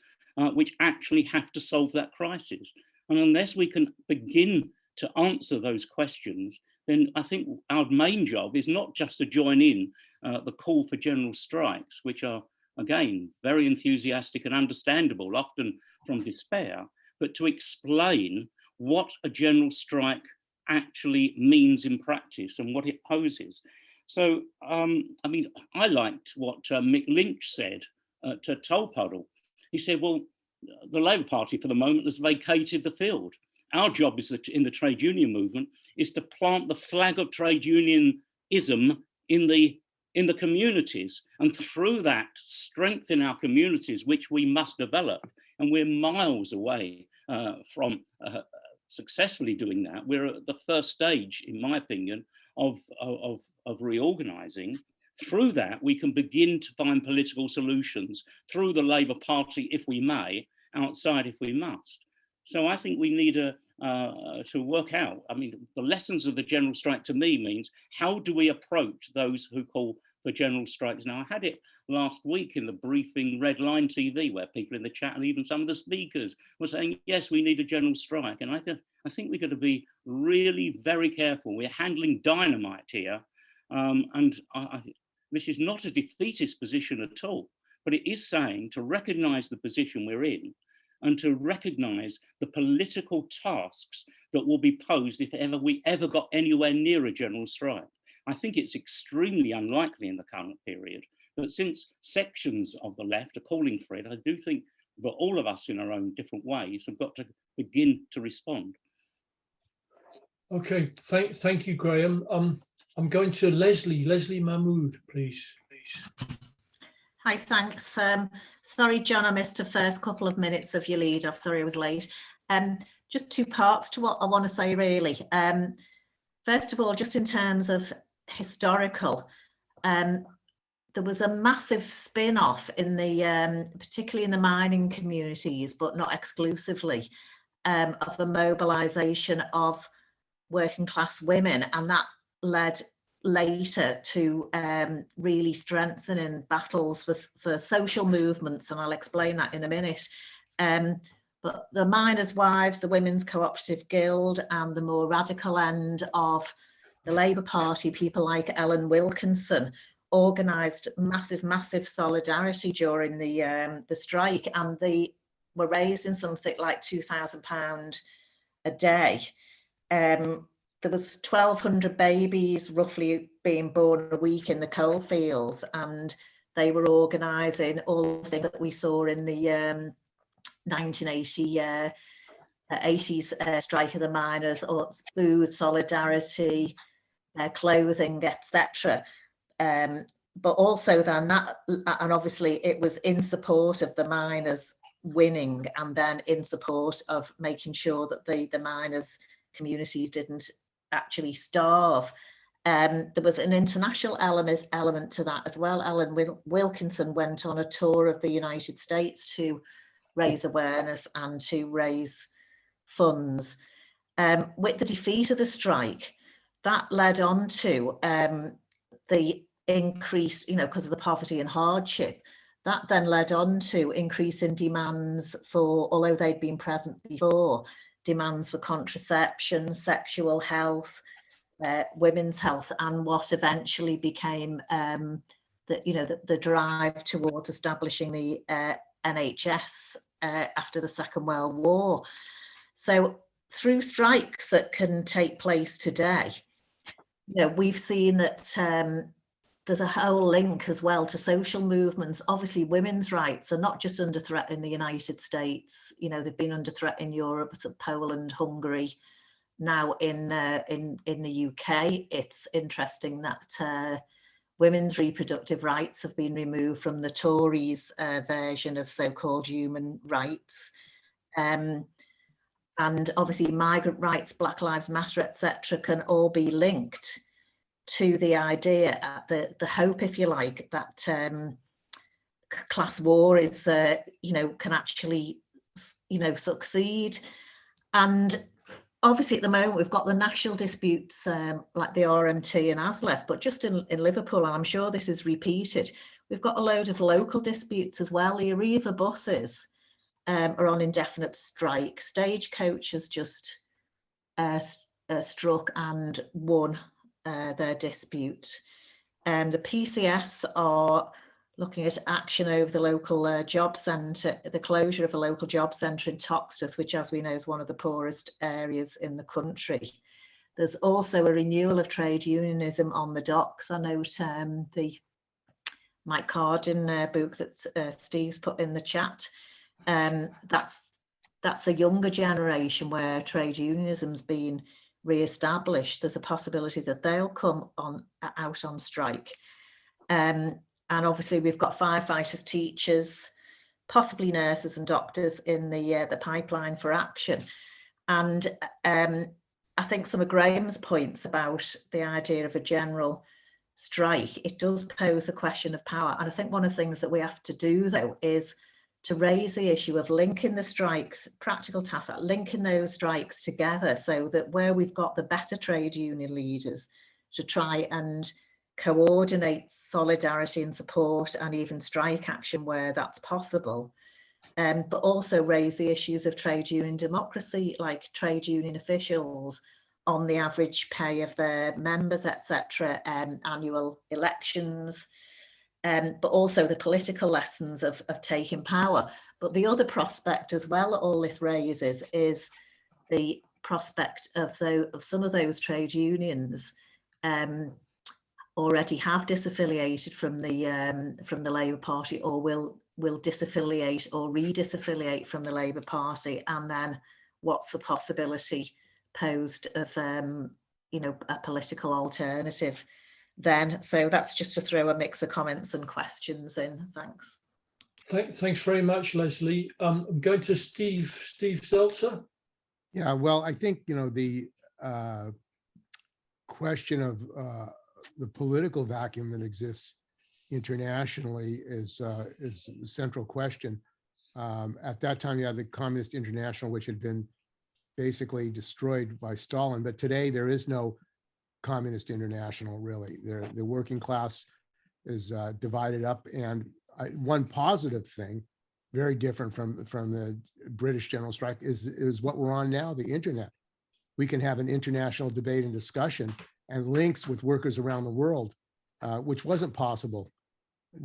which actually have to solve that crisis. And unless we can begin to answer those questions, then I think our main job is not just to join in the call for general strikes, which are, again, very enthusiastic and understandable, often from despair, but to explain what a general strike actually means in practice and what it poses. So, I mean, I liked what Mick Lynch said to Tolpuddle. He said, well, the Labour Party for the moment has vacated the field. Our job is in the trade union movement is to plant the flag of trade unionism in the communities, and through that strengthen our communities, which we must develop. And we're miles away from successfully doing that. We're at the first stage, in my opinion, of reorganizing. Through that, we can begin to find political solutions through the Labour Party, if we may, outside if we must. So I think we need to work out, I mean, the lessons of the general strike to me means, how do we approach those who call for general strikes? Now, I had it last week in the briefing Red Line TV, where people in the chat and even some of the speakers were saying, yes, we need a general strike. And I think we've got to be really very careful. We're handling dynamite here. This is not a defeatist position at all, but it is saying to recognize the position we're in and to recognize the political tasks that will be posed if we ever got anywhere near a general strike. I think it's extremely unlikely in the current period, but since sections of the left are calling for it, I do think that all of us in our own different ways have got to begin to respond. Okay, thank you, Graham. I'm going to Leslie Mahmood, please. Hi, thanks. Sorry, John, I missed the first couple of minutes of your lead off. Sorry, I was late. Just two parts to what I want to say, really. First of all, just in terms of historical, there was a massive spin-off in the, particularly in the mining communities, but not exclusively, of the mobilisation of working class women, and that led later to really strengthening battles for social movements, and I'll explain that in a minute. But the miners' wives, the Women's Cooperative Guild, and the more radical end of the Labour Party, people like Ellen Wilkinson, organised massive solidarity during the strike, and they were raising something like £2,000 a day. There was 1,200 babies roughly being born a week in the coalfields, and they were organising all the things that we saw in the 1980s strike of the miners, or food, solidarity, clothing, etc. But also then that, and obviously it was in support of the miners winning, and then in support of making sure that the miners' communities didn't actually starve. There was an international element to that as well. Ellen Wilkinson went on a tour of the United States to raise awareness and to raise funds. With the defeat of the strike, that led on to the increase, because of the poverty and hardship, that then led on to increase in demands for, although they'd been present before, demands for contraception, sexual health, women's health, and what eventually became the drive towards establishing the NHS after the Second World War. So through strikes that can take place today, we've seen that there's a whole link as well to social movements. Obviously, women's rights are not just under threat in the United States. They've been under threat in Europe, Poland, Hungary, now in the UK. It's interesting that women's reproductive rights have been removed from the Tories' version of so-called human rights. And obviously migrant rights, Black Lives Matter, etc., can all be linked to the idea, the hope, if you like, that class war is, can actually, succeed. And obviously at the moment we've got the national disputes like the RMT and ASLEF, but just in Liverpool, and I'm sure this is repeated, we've got a load of local disputes as well. The Arriva buses are on indefinite strike. Stagecoach has just struck and won their dispute. The PCS are looking at action over the local job centre, the closure of a local job centre in Toxteth, which, as we know, is one of the poorest areas in the country. There's also a renewal of trade unionism on the docks. I note the Mike Cardin book that Steve's put in the chat. That's a younger generation where trade unionism's been re-established. There's a possibility that they'll come out on strike. And obviously we've got firefighters, teachers, possibly nurses and doctors in the pipeline for action. And I think some of Graham's points about the idea of a general strike, it does pose a question of power. And I think one of the things that we have to do, though, is to raise the issue of linking the strikes, practical tasks, linking those strikes together, so that where we've got the better trade union leaders to try and coordinate solidarity and support and even strike action where that's possible, but also raise the issues of trade union democracy, like trade union officials on the average pay of their members, etc., annual elections, but also the political lessons of taking power. But the other prospect as well that all this raises is the prospect of some of those trade unions already have disaffiliated from the Labour Party, or will disaffiliate or re-disaffiliate from the Labour Party, and then what's the possibility posed of you know, a political alternative then. So that's just to throw a mix of comments and questions in. Thanks. Thanks very much, Leslie. I'm going to Steve Zeltzer. Yeah, well, I think, you know, the question of the political vacuum that exists internationally is a central question. At that time, you had the Communist International, which had been basically destroyed by Stalin. But today, there is no Communist International, really. The working class is divided up. And one positive thing, very different from the British general strike, is what we're on now, the internet. We can have an international debate and discussion and links with workers around the world, which wasn't possible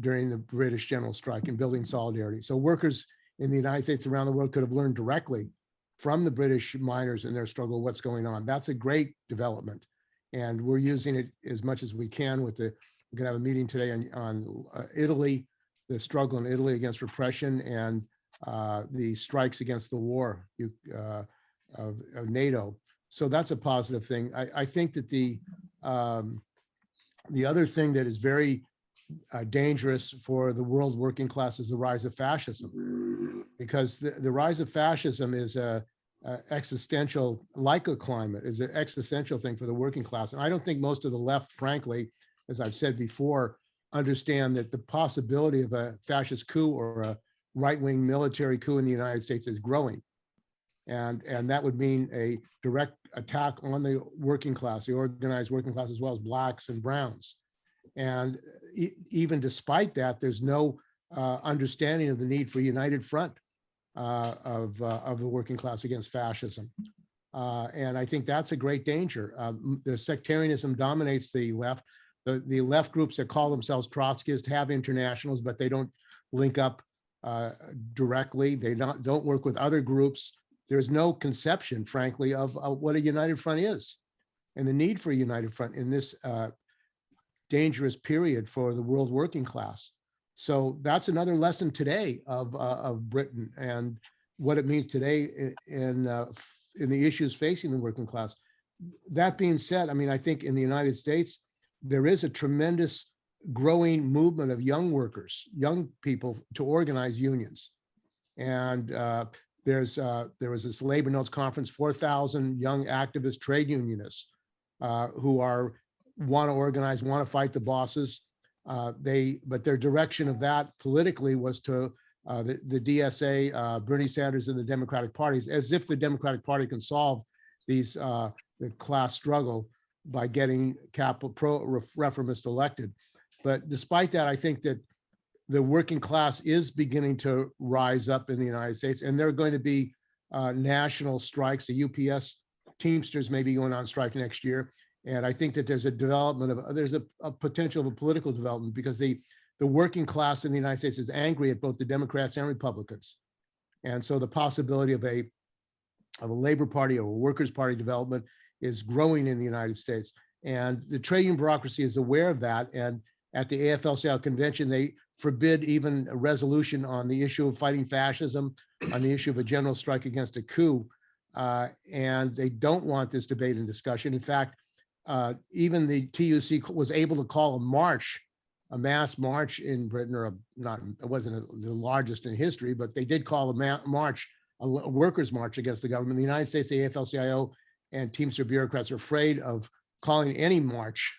during the British general strike, and building solidarity. So workers in the United States, around the world, could have learned directly from the British miners and their struggle what's going on. That's a great development. And we're using it as much as we can with we're gonna have a meeting today on Italy, the struggle in Italy against repression, and the strikes against the war of NATO. So that's a positive thing. I think that the other thing that is very dangerous for the world working class is the rise of fascism, because the rise of fascism is a existential, like a climate, is an existential thing for the working class. And I don't think most of the left, frankly, as I've said before, understand that the possibility of a fascist coup or a right-wing military coup in the United States is growing. And that would mean a direct attack on the working class, the organized working class, as well as blacks and browns. And even despite that, there's no understanding of the need for a united front of the working class against fascism. And I think that's a great danger. The sectarianism dominates the left. The left groups that call themselves Trotskyists have internationals, but they don't link up directly. They don't work with other groups. There's no conception, frankly, of what a united front is and the need for a united front in this dangerous period for the world working class. So that's another lesson today of Britain and what it means today in the issues facing the working class. That being said, I mean, I think in the United States, there is a tremendous growing movement of young workers, young people to organize unions. And there was this labor notes conference, 4,000 young activist trade unionists who want to organize, want to fight the bosses. But their direction of that politically was to the DSA, Bernie Sanders, and the Democratic parties, as if the Democratic Party can solve these the class struggle by getting capital pro-reformists elected. But despite that, I think that the working class is beginning to rise up in the United States, and there are going to be national strikes. The UPS Teamsters may be going on strike next year. And I think that there's a development of, there's a potential of a political development, because the working class in the United States is angry at both the Democrats and Republicans. And so the possibility of a Labor Party or a Workers' Party development is growing in the United States. And the trade union bureaucracy is aware of that. And at the AFL-CIO convention, they forbid even a resolution on the issue of fighting fascism, on the issue of a general strike against a coup. And they don't want this debate and discussion. In fact, even the TUC was able to call a mass march in Britain, or it wasn't the largest in history, but they did call a workers' march against the government. In the United States, the AFL-CIO and Teamster bureaucrats are afraid of calling any march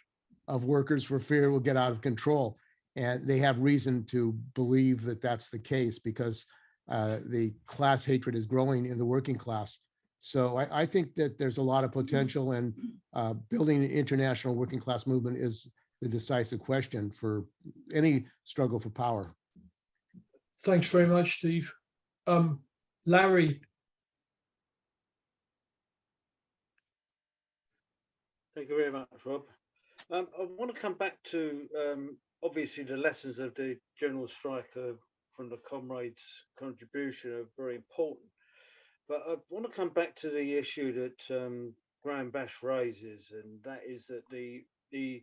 of workers for fear it will get out of control. And they have reason to believe that that's the case, because the class hatred is growing in the working class. So I think that there's a lot of potential, and building an international working class movement is the decisive question for any struggle for power. Thanks very much, Steve. Larry. Thank you very much, Rob. I want to come back to obviously the lessons of the general strike from the comrades' contribution are very important. But I want to come back to the issue that Graham Bash raises, and that is that the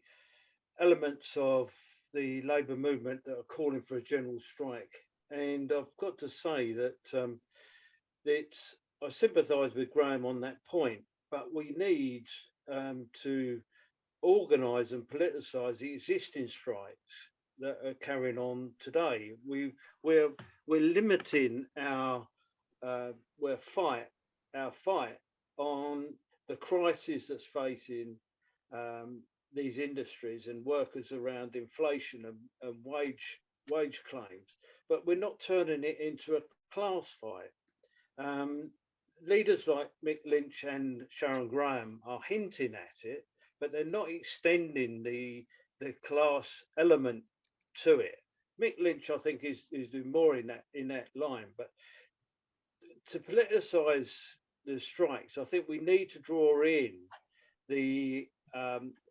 elements of the labour movement that are calling for a general strike. And I've got to say that I sympathise with Graham on that point, but we need to organise and politicise the existing strikes that are carrying on today. We're limiting our fight on the crisis that's facing these industries and workers around inflation and wage claims, but we're not turning it into a class fight. Leaders like Mick Lynch and Sharon Graham are hinting at it, but they're not extending the class element to it. Mick Lynch, I think, is doing more in that line, but to politicise the strikes, I think we need to draw in the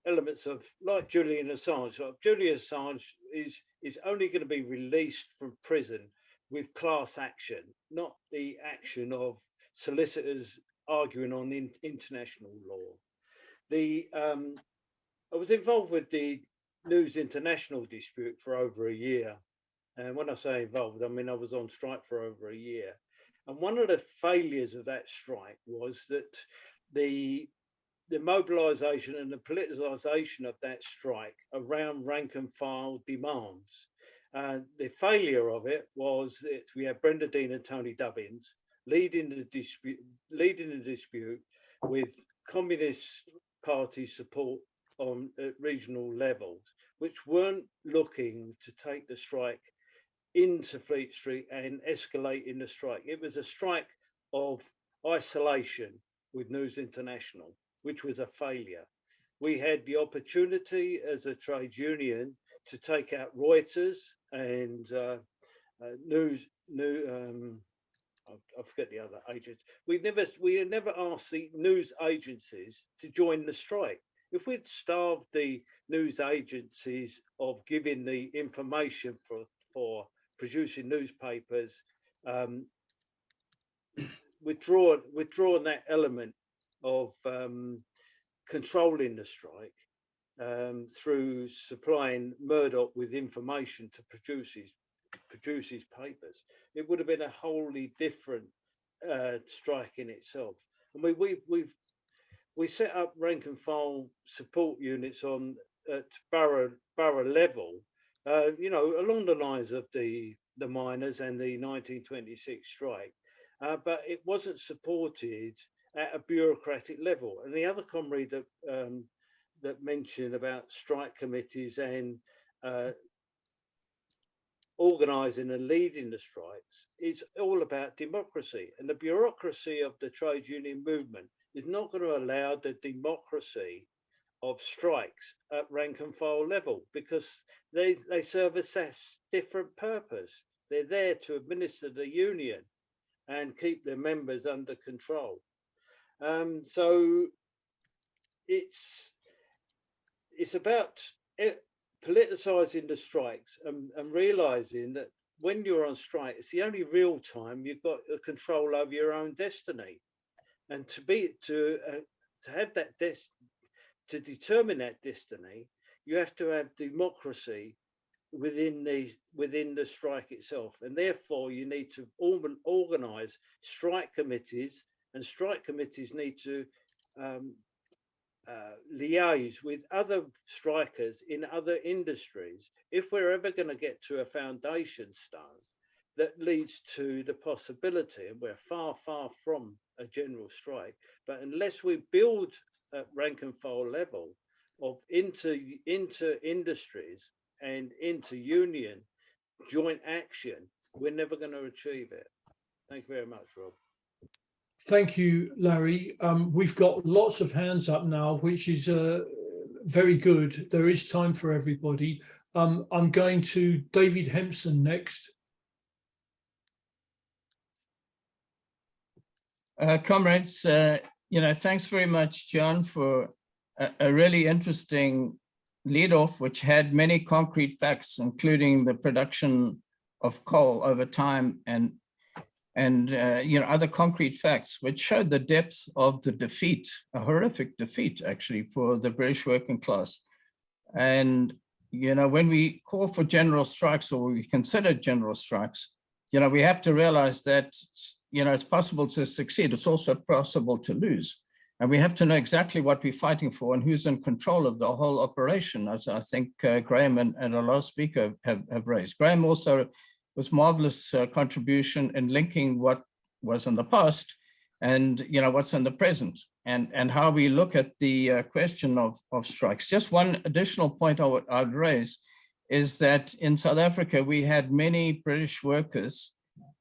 elements of, like Julian Assange. Like Julian Assange is only going to be released from prison with class action, not the action of solicitors arguing on international law. I was involved with the News International dispute for over a year. And when I say involved, I mean I was on strike for over a year. And one of the failures of that strike was that the mobilisation and the politicisation of that strike around rank and file demands. The failure of it was that we had Brenda Dean and Tony Dubbins leading the dispute with Communist Party support on regional levels, which weren't looking to take the strike into Fleet Street and escalating the strike. It was a strike of isolation with News International, which was a failure. We had the opportunity as a trade union to take out Reuters and I forget the other agents. We never asked the news agencies to join the strike. If we'd starved the news agencies of giving the information for producing newspapers, withdrawn that element of controlling the strike through supplying Murdoch with information to produce his papers, it would have been a wholly different strike in itself. And we set up rank and file support units at borough level, along the lines of the miners and the 1926 strike, but it wasn't supported at a bureaucratic level. And the other comrade that mentioned about strike committees and organising and leading the strikes, it's all about democracy. And the bureaucracy of the trade union movement is not going to allow the democracy of strikes at rank and file level, because they serve a different purpose. They're there to administer the union and keep their members under control. So it's about politicising the strikes and realising that when you're on strike, it's the only real time you've got the control over your own destiny. And to have that to determine that destiny, you have to have democracy within the strike itself, and therefore you need to organise strike committees, and strike committees need to liaise with other strikers in other industries if we're ever going to get to a foundation stone that leads to the possibility, and we're far from a general strike, but unless we build at rank and file level of into industries and into union joint action, we're never going to achieve it. Thank you very much, Rob. Thank you, Larry. We've got lots of hands up now, which is very good. There is time for everybody. I'm going to David Hempson next. Comrades, thanks very much, John, for a really interesting lead-off, which had many concrete facts, including the production of coal over time and other concrete facts, which showed the depth of the defeat, a horrific defeat, actually, for the British working class. And, you know, when we call for general strikes or we consider general strikes, you know, we have to realize that, you know, it's possible to succeed. It's also possible to lose. And we have to know exactly what we're fighting for and who's in control of the whole operation, as I think Graham and our last speaker have raised. Graham also was marvelous contribution in linking what was in the past and, you know, what's in the present and how we look at the question of strikes. Just one additional point I'd raise is that in South Africa, we had many British workers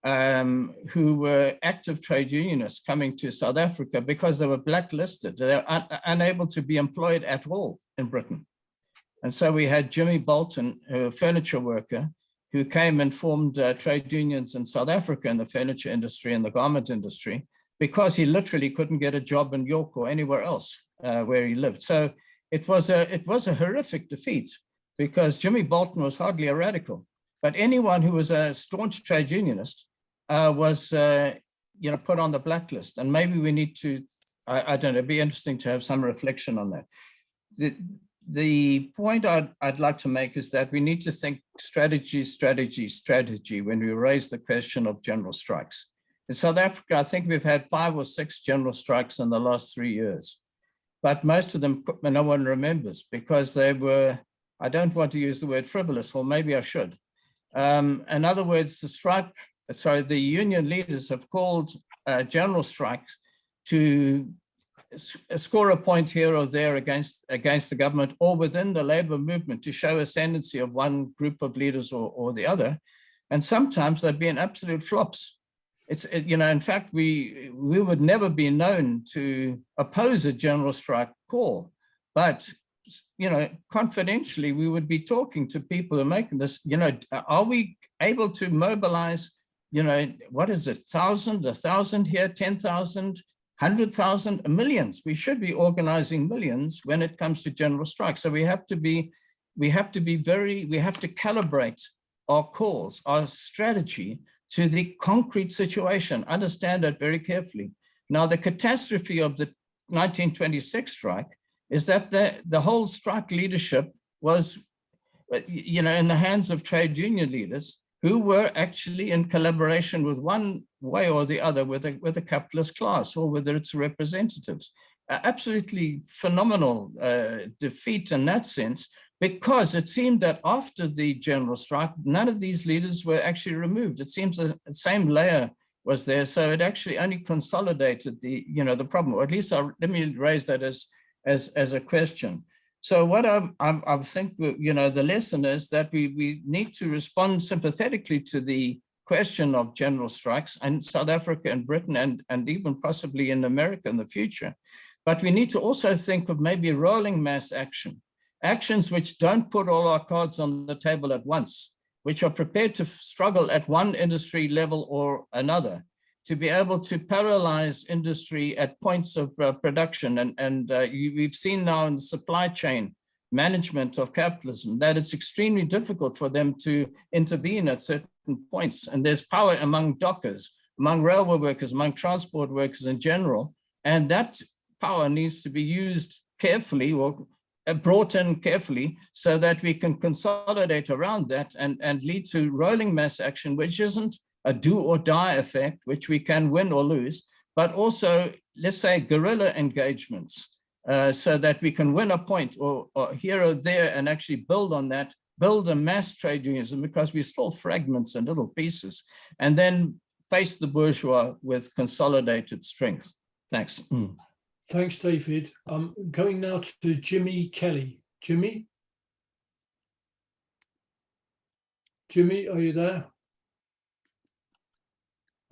who were active trade unionists coming to South Africa because they were blacklisted. They were unable to be employed at all in Britain. And so we had Jimmy Bolton, a furniture worker, who came and formed trade unions in South Africa in the furniture industry and the garment industry, because he literally couldn't get a job in York or anywhere else where he lived. So it was a horrific defeat, because Jimmy Bolton was hardly a radical, but anyone who was a staunch trade unionist was you know, put on the blacklist. And maybe we need to, I don't know, it'd be interesting to have some reflection on that. The point I'd like to make is that we need to think strategy when we raise the question of general strikes. In South Africa, I think we've had 5 or 6 general strikes in the last 3 years, but most of them no one remembers because they were, I don't want to use the word frivolous, or maybe I should. In other words, the union leaders have called general strikes to score a point here or there against the government or within the labor movement to show ascendancy of one group of leaders or the other. And sometimes they've been absolute flops. You know, in fact, we would never be known to oppose a general strike call, but, you know, confidentially, we would be talking to people who are making this, you know, are we able to mobilize, you know, what is it, 1,000 here, 10,000, 100,000, millions? We should be organizing millions when it comes to general strikes. So we have to calibrate our calls, our strategy to the concrete situation, understand that very carefully. Now, the catastrophe of the 1926 strike is that the whole strike leadership was, you know, in the hands of trade union leaders who were actually in collaboration with one way or the other with a capitalist class or with its representatives. Absolutely phenomenal defeat in that sense, because it seemed that after the general strike, none of these leaders were actually removed. It seems the same layer was there, so it actually only consolidated the, you know, the problem. Or at least let me raise that as a question. So what I think, you know, the lesson is that we need to respond sympathetically to the question of general strikes in South Africa and Britain and even possibly in America in the future. But we need to also think of maybe rolling mass action, actions which don't put all our cards on the table at once, which are prepared to struggle at one industry level or another, to be able to paralyze industry at points of production. And we've seen now in the supply chain management of capitalism that it's extremely difficult for them to intervene at certain points. And there's power among dockers, among railway workers, among transport workers in general. And that power needs to be used carefully or brought in carefully so that we can consolidate around that and lead to rolling mass action, which isn't a do or die effect, which we can win or lose, but also, let's say, guerrilla engagements, so that we can win a point or here or there and actually build on that, build a mass trade unionism, because we're still fragments and little pieces, and then face the bourgeois with consolidated strength. Thanks. Thanks, David. I'm going now to Jimmy Kelly. Jimmy, are you there?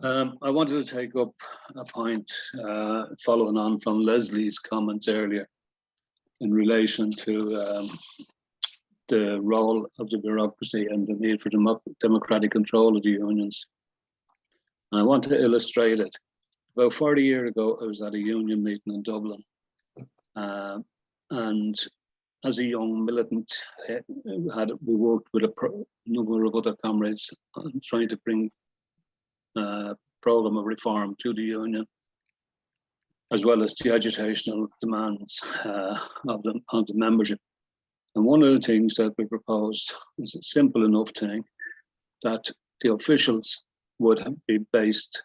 I wanted to take up a point following on from Leslie's comments earlier in relation to the role of the bureaucracy and the need for democratic control of the unions. And I want to illustrate it. About 40 years ago, I was at a union meeting in Dublin. And as a young militant, we worked with a number of other comrades on trying to bring program of reform to the union, as well as the agitational demands of the membership. And one of the things that we proposed is a simple enough thing that the officials would be based,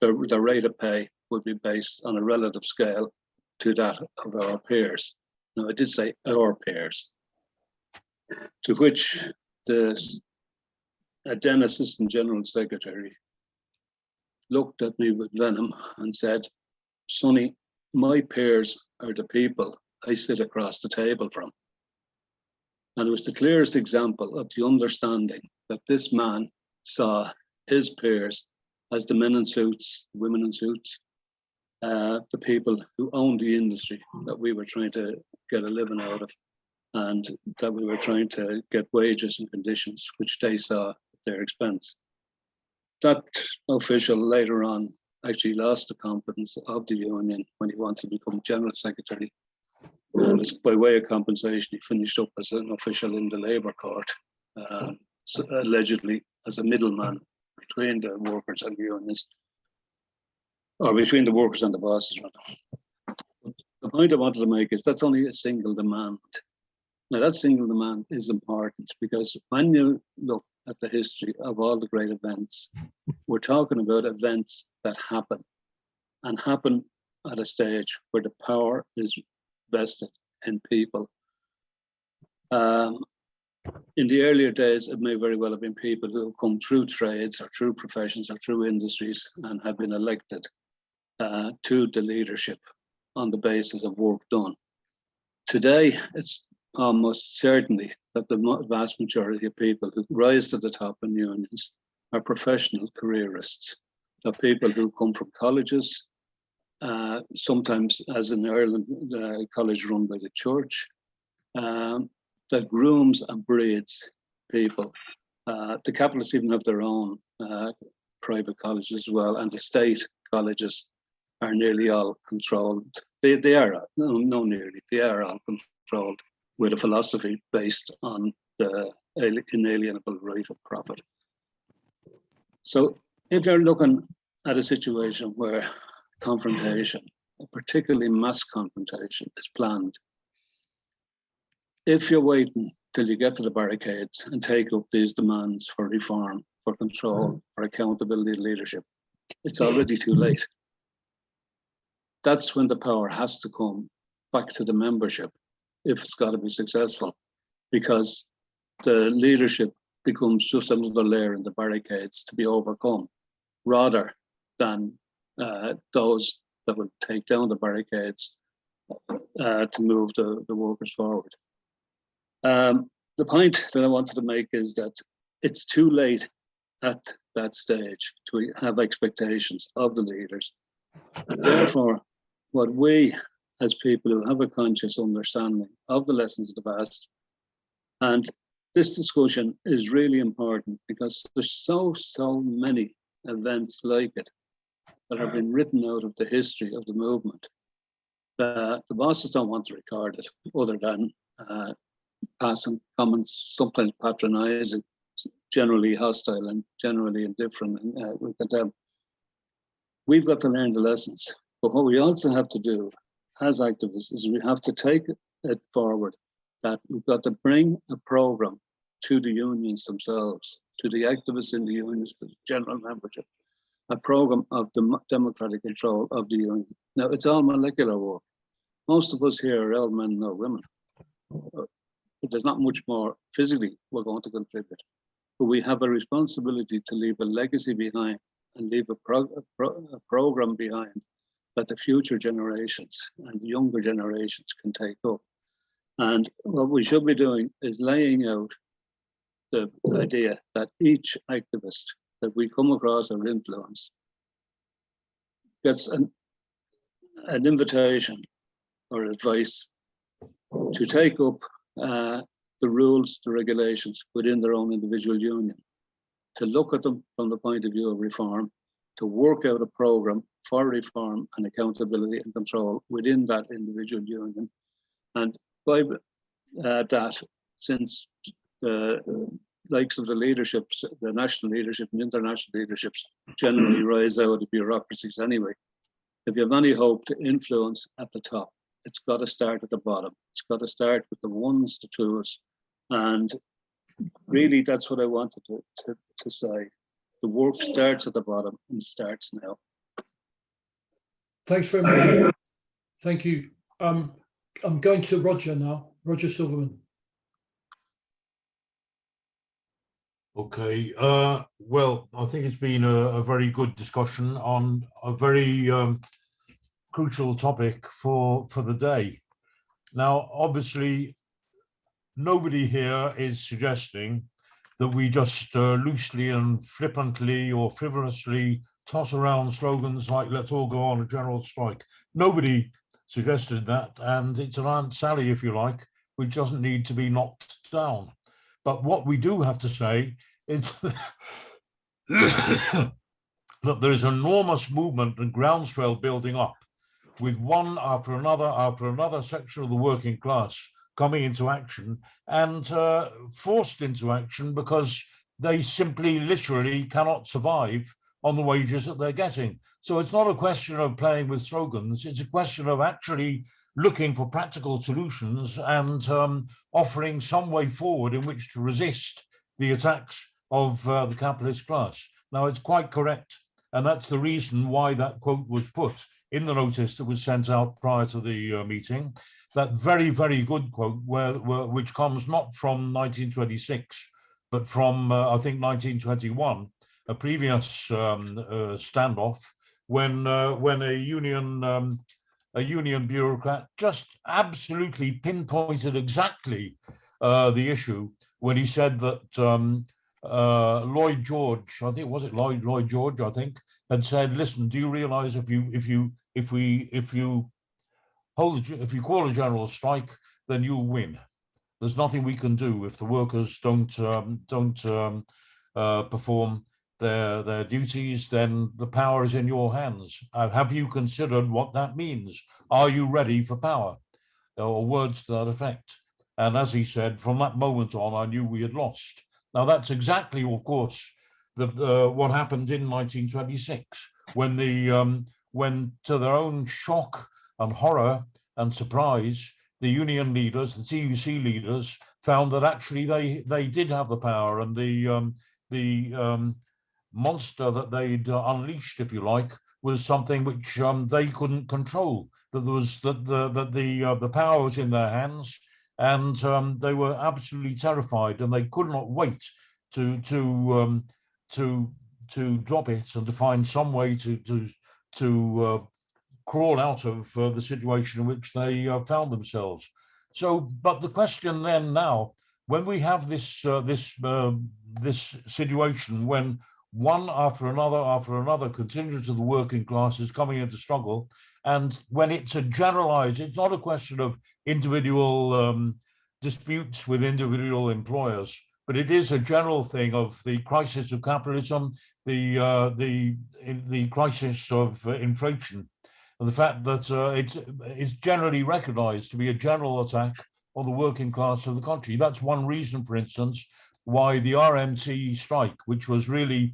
the rate of pay would be based on a relative scale to that of our peers. Now, I did say our peers, to which the then Assistant General Secretary looked at me with venom and said, Sonny, my peers are the people I sit across the table from. And it was the clearest example of the understanding that this man saw his peers as the men in suits, women in suits, the people who owned the industry that we were trying to get a living out of, and that we were trying to get wages and conditions which they saw at their expense. That official later on actually lost the confidence of the union when he wanted to become General Secretary. And by way of compensation, he finished up as an official in the Labour Court, so allegedly as a middleman between the workers and the unions, or between the workers and the bosses. The point I wanted to make is that's only a single demand. Now, that single demand is important because when you look at the history of all the great events, we're talking about events that happen and happen at a stage where the power is vested in people. In the earlier days, it may very well have been people who have come through trades or through professions or through industries and have been elected to the leadership on the basis of work done. Today, it's almost certainly that the vast majority of people who rise to the top in unions are professional careerists. They're people who come from colleges, sometimes, as in Ireland, college run by the church, that grooms and breeds people. The capitalists even have their own private colleges as well, and the state colleges are nearly all controlled. They are, no nearly, they are all controlled with a philosophy based on the inalienable right of profit. So if you're looking at a situation where confrontation, particularly mass confrontation, is planned, if you're waiting till you get to the barricades and take up these demands for reform, for control, for accountability and leadership, it's already too late. That's when the power has to come back to the membership if it's got to be successful, because the leadership becomes just another layer in the barricades to be overcome, rather than those that would take down the barricades to move the workers forward. The point that I wanted to make is that it's too late at that stage to have expectations of the leaders. And therefore, what we as people who have a conscious understanding of the lessons of the past, and this discussion is really important because there's so many events like it that have been written out of the history of the movement. The bosses don't want to record it other than passing comments, sometimes patronizing, generally hostile and generally indifferent. And we've got to learn the lessons. But what we also have to do as activists is we have to take it forward that we've got to bring a program to the unions themselves, to the activists in the unions, to the general membership, a program of the democratic control of the union. Now, it's all molecular work. Most of us here are all men, no women. But there's not much more physically we're going to contribute. But we have a responsibility to leave a legacy behind and leave a program behind that the future generations and the younger generations can take up. And what we should be doing is laying out the idea that each activist that we come across or influence gets an invitation or advice to take up the rules, the regulations within their own individual union, to look at them from the point of view of reform, to work out a program for reform and accountability and control within that individual union. And by that, since the likes of the leaderships, the national leadership and international leaderships generally rise out of bureaucracies anyway, if you have any hope to influence at the top, it's got to start at the bottom. It's got to start with the ones, the twos, and really that's what I wanted to say. The work starts at the bottom and starts now. Thanks very much. Thank you. I'm going to Roger now. Roger Silverman. Okay. Well, I think it's been a very good discussion on a very crucial topic for the day. Now, obviously, nobody here is suggesting that we just loosely and flippantly or frivolously toss around slogans like "let's all go on a general strike." Nobody suggested that, and it's an Aunt Sally, if you like, which doesn't need to be knocked down. But what we do have to say is that there's enormous movement and groundswell building up, with one after another section of the working class coming into action and forced into action because they simply literally cannot survive on the wages that they're getting. So it's not a question of playing with slogans, it's a question of actually looking for practical solutions and offering some way forward in which to resist the attacks of the capitalist class. Now, it's quite correct, and that's the reason why that quote was put in the notice that was sent out prior to the meeting. That very, very good quote, which comes not from 1926, but from, I think, 1921, a previous standoff, when a union bureaucrat just absolutely pinpointed exactly the issue when he said that Lloyd George, I think, was it Lloyd George, I think, had said, listen, do you realize if you call a general strike, then you'll win. There's nothing we can do if the workers don't perform their duties, then the power is in your hands. Have you considered what that means? Are you ready for power? Or words to that effect. And as he said, from that moment on, I knew we had lost. Now, that's exactly, of course, what happened in 1926, when to their own shock and horror and surprise, the union leaders, the TUC leaders, found that actually they did have the power, and the monster that they'd unleashed, if you like, was something which they couldn't control. That the power was in their hands, and they were absolutely terrified, and they could not wait to drop it and to find some way to crawl out of the situation in which they found themselves. So, but the question then now, when we have this situation, when one after another contingent of the working class is coming into struggle, and when it's a generalized, it's not a question of individual disputes with individual employers, but it is a general thing of the crisis of capitalism, the crisis of inflation, and the fact that it's generally recognized to be a general attack on the working class of the country. That's one reason, for instance, why the RMT strike, which was really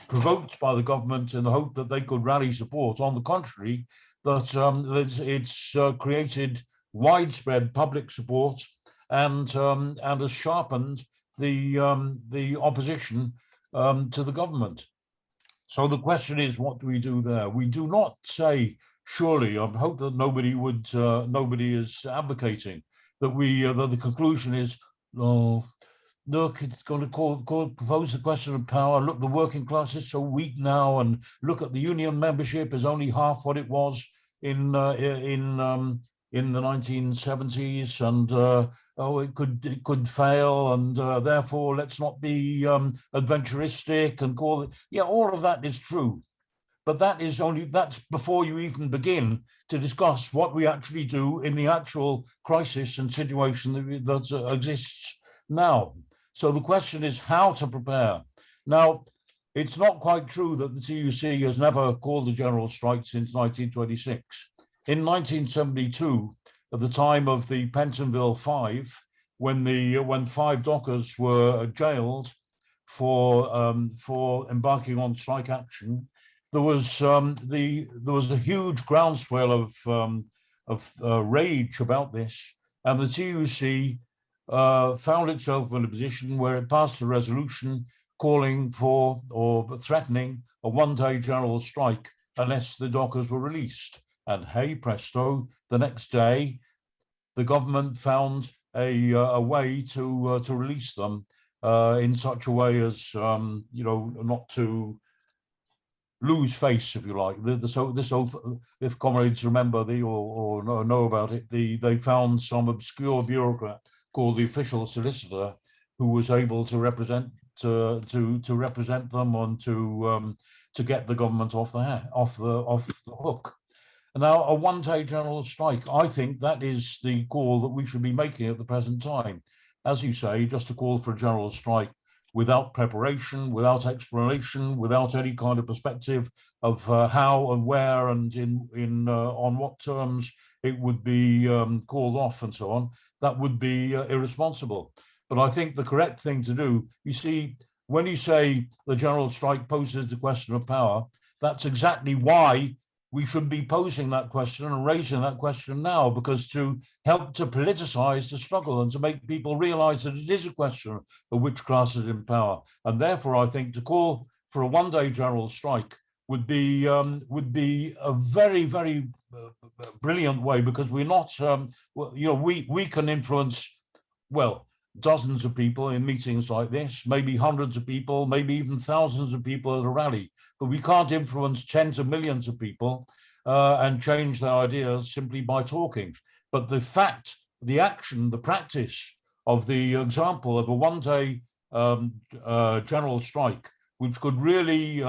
provoked by the government in the hope that they could rally support. On the contrary, that it's created widespread public support and has sharpened the opposition to the government. So the question is, what do we do there? We do not say, surely, I hope that nobody is advocating that that the conclusion is, oh, look, it's going to propose the question of power. Look, the working class is so weak now, and look at the union membership is only half what it was in the 1970s, and oh, it could fail, and therefore let's not be adventuristic and call it. Yeah, all of that is true, but that's before you even begin to discuss what we actually do in the actual crisis and situation that exists now. So the question is how to prepare. Now, it's not quite true that the TUC has never called a general strike since 1926. In 1972, at the time of the Pentonville Five, when 5 dockers were jailed for embarking on strike action, there was a huge groundswell rage about this, and the TUC found itself in a position where it passed a resolution calling for or threatening a one-day general strike unless the dockers were released. And hey presto, the next day, the government found a way to release them in such a way as not to lose face, if you like. If comrades remember or know about it, they found some obscure bureaucrat called the official solicitor who was able to represent them and to get the government off the hook. And now a one-day general strike, I think that is the call that we should be making at the present time. As you say, just a call for a general strike without preparation, without explanation, without any kind of perspective of how and where and on what terms it would be called off and so on, that would be irresponsible. But I think the correct thing to do, you see, when you say the general strike poses the question of power, that's exactly why we should be posing that question and raising that question now, because to help to politicize the struggle and to make people realize that it is a question of which class is in power. And therefore, I think to call for a one-day general strike would be a very, very brilliant way, because we're not, we can influence, well, dozens of people in meetings like this, maybe hundreds of people, maybe even thousands of people at a rally, but we can't influence tens of millions of people and change their ideas simply by talking. But the fact, the action, the practice of the example of a one-day general strike, which could really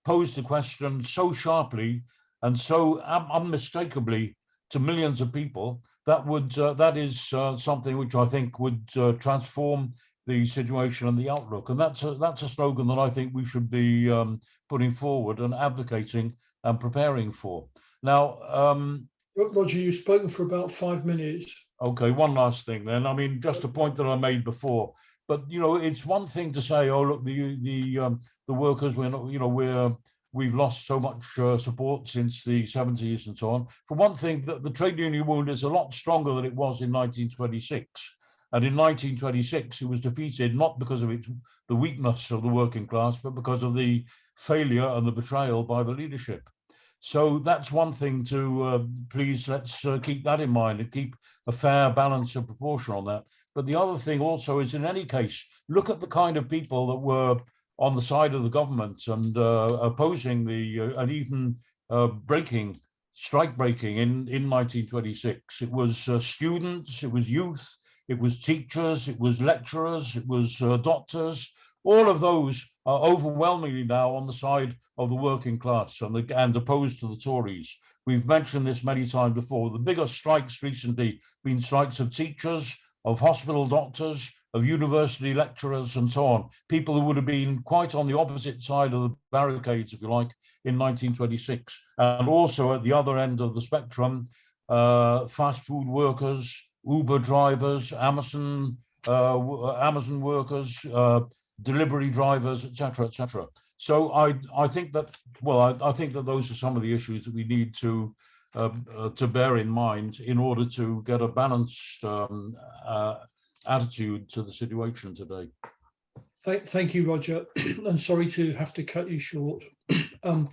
pose the question so sharply and so unmistakably to millions of people, that is something which I think would transform the situation and the outlook. And that's a slogan that I think we should be putting forward and advocating and preparing for. Now, Roger, you've spoken for about 5 minutes. Okay, one last thing then. I mean, just a point that I made before, but it's one thing to say, oh look, the workers, we've lost so much support since the 70s and so on. For one thing, the trade union movement is a lot stronger than it was in 1926. And in 1926, it was defeated not because of the weakness of the working class, but because of the failure and the betrayal by the leadership. So that's one thing to please, let's keep that in mind and keep a fair balance and proportion on that. But the other thing also is, in any case, look at the kind of people that were on the side of the government and opposing and even strike breaking in 1926. It was students, it was youth, it was teachers, it was lecturers, it was doctors. All of those are overwhelmingly now on the side of the working class and opposed to the Tories. We've mentioned this many times before. The biggest strikes recently been strikes of teachers, of hospital doctors, of university lecturers and so on, people who would have been quite on the opposite side of the barricades, if you like, in 1926. And also at the other end of the spectrum, fast food workers, Uber drivers, Amazon workers, delivery drivers, etc., etc. So I think that, well, I think that those are some of the issues that we need to bear in mind in order to get a balanced attitude to the situation today. Thank you, Roger. I'm sorry to have to cut you short. I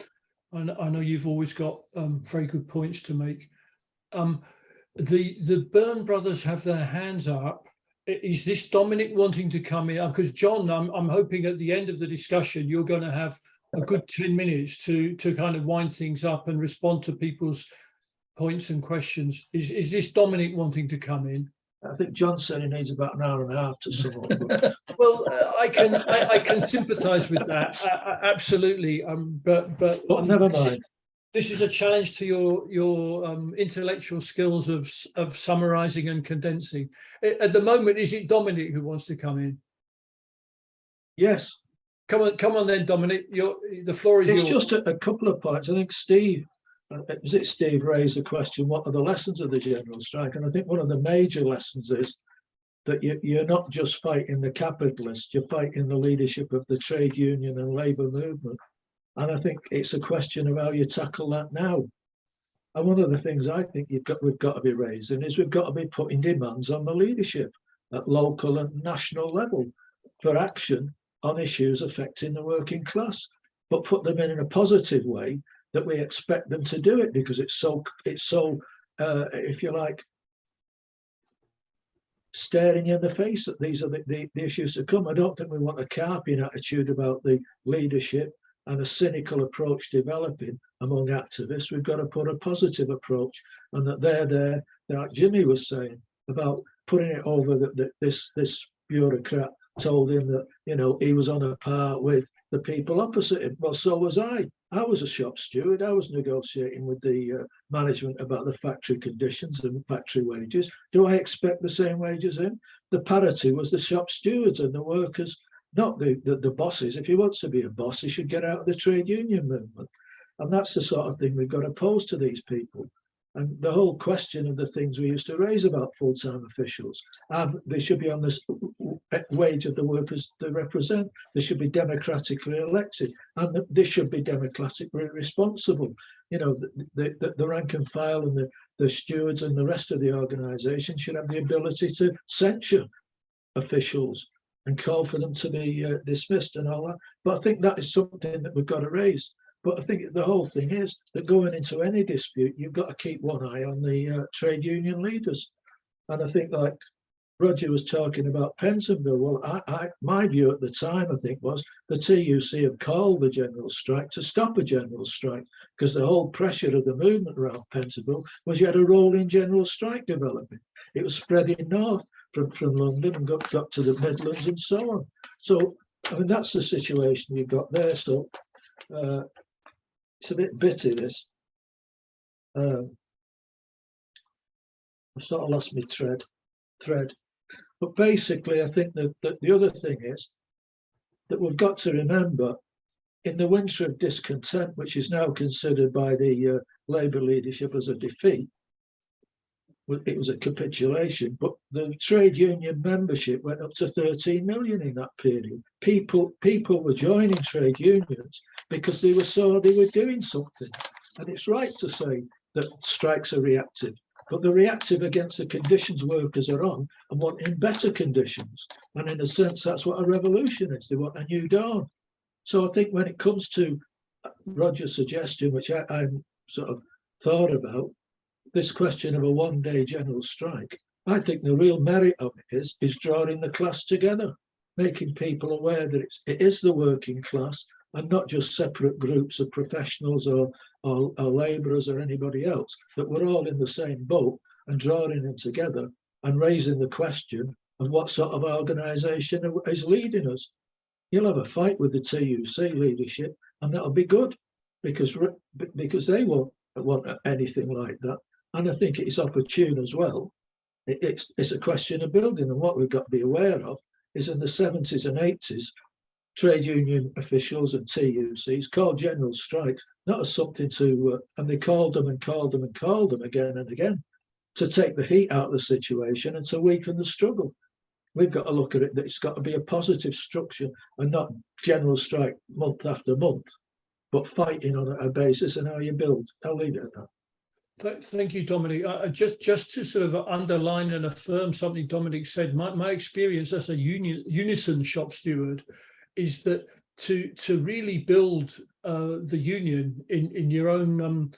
know you've always got very good points to make. The Byrne brothers have their hands up. Is this Dominic wanting to come in? Because John, I'm hoping at the end of the discussion, you're going to have a good 10 minutes to kind of wind things up and respond to people's points and questions. Is this Dominic wanting to come in? I think John said he needs about an hour and a half to sum up. Well, I can sympathise with that, absolutely. But never mind. This is a challenge to your intellectual skills of summarising and condensing. At the moment, is it Dominic who wants to come in? Yes. Come on then, Dominic. The floor is yours. It's just a couple of points. I think Steve raised the question, what are the lessons of the general strike? And I think one of the major lessons is that you're not just fighting the capitalists, you're fighting the leadership of the trade union and labour movement. And I think it's a question of how you tackle that now. And one of the things I think we've got to be raising is we've got to be putting demands on the leadership at local and national level for action on issues affecting the working class, but put them in a positive way that we expect them to do it, because it's so if you like, staring you in the face that these are the issues to come. I don't think we want a carping attitude about the leadership and a cynical approach developing among activists. We've got to put a positive approach, and that they're there, like Jimmy was saying, about putting it over that this bureaucrat told him that, you know, he was on a par with the people opposite him. Well, so was I. I was a shop steward. I was negotiating with the management about the factory conditions and factory wages. Do I expect the same wages in? The parity was the shop stewards and the workers, not the bosses. If he wants to be a boss, he should get out of the trade union movement. And that's the sort of thing we've got to pose to these people. And the whole question of the things we used to raise about full-time officials, they should be on this wage of the workers they represent. They should be democratically elected, and they should be democratically responsible. You know, the rank and file and the stewards and the rest of the organisation should have the ability to censure officials and call for them to be dismissed and all that. But I think that is something that we've got to raise. But I think the whole thing is that going into any dispute, you've got to keep one eye on the trade union leaders. And I think, like Roger was talking about Pentonville, well, my view at the time, I think, was the TUC had called the general strike to stop a general strike, because the whole pressure of the movement around Pentonville was you had a rolling general strike developing. It was spreading north from London and got to the Midlands and so on. So, I mean, that's the situation you've got there. So, it's a bit bitty, this. I've sort of lost my thread. But basically, I think that the other thing is that we've got to remember, in the winter of discontent, which is now considered by the Labour leadership as a defeat, it was a capitulation, but the trade union membership went up to 13 million in that period. People were joining trade unions because they were doing something. And it's right to say that strikes are reactive, but they're reactive against the conditions workers are on and wanting better conditions. And in a sense, that's what a revolution is. They want a new dawn. So I think when it comes to Roger's suggestion, which I sort of thought about, this question of a one-day general strike, I think the real merit of it is drawing the class together, making people aware that it is the working class and not just separate groups of professionals or labourers or anybody else, that we're all in the same boat, and drawing them together and raising the question of what sort of organisation is leading us. You'll have a fight with the TUC leadership, and that'll be good, because they won't want anything like that. And I think it's opportune as well. It's a question of building, and what we've got to be aware of is in the 70s and 80s, trade union officials and TUCs called general strikes not as something to, and they called them again and again to take the heat out of the situation and to weaken the struggle. We've got to look at it that it's got to be a positive structure and not general strike month after month, but fighting on a basis and how you build. I'll leave it at that. Thank you, Dominic. Just to sort of underline and affirm something Dominic said, my experience as a unison shop steward is that to really build the union in your own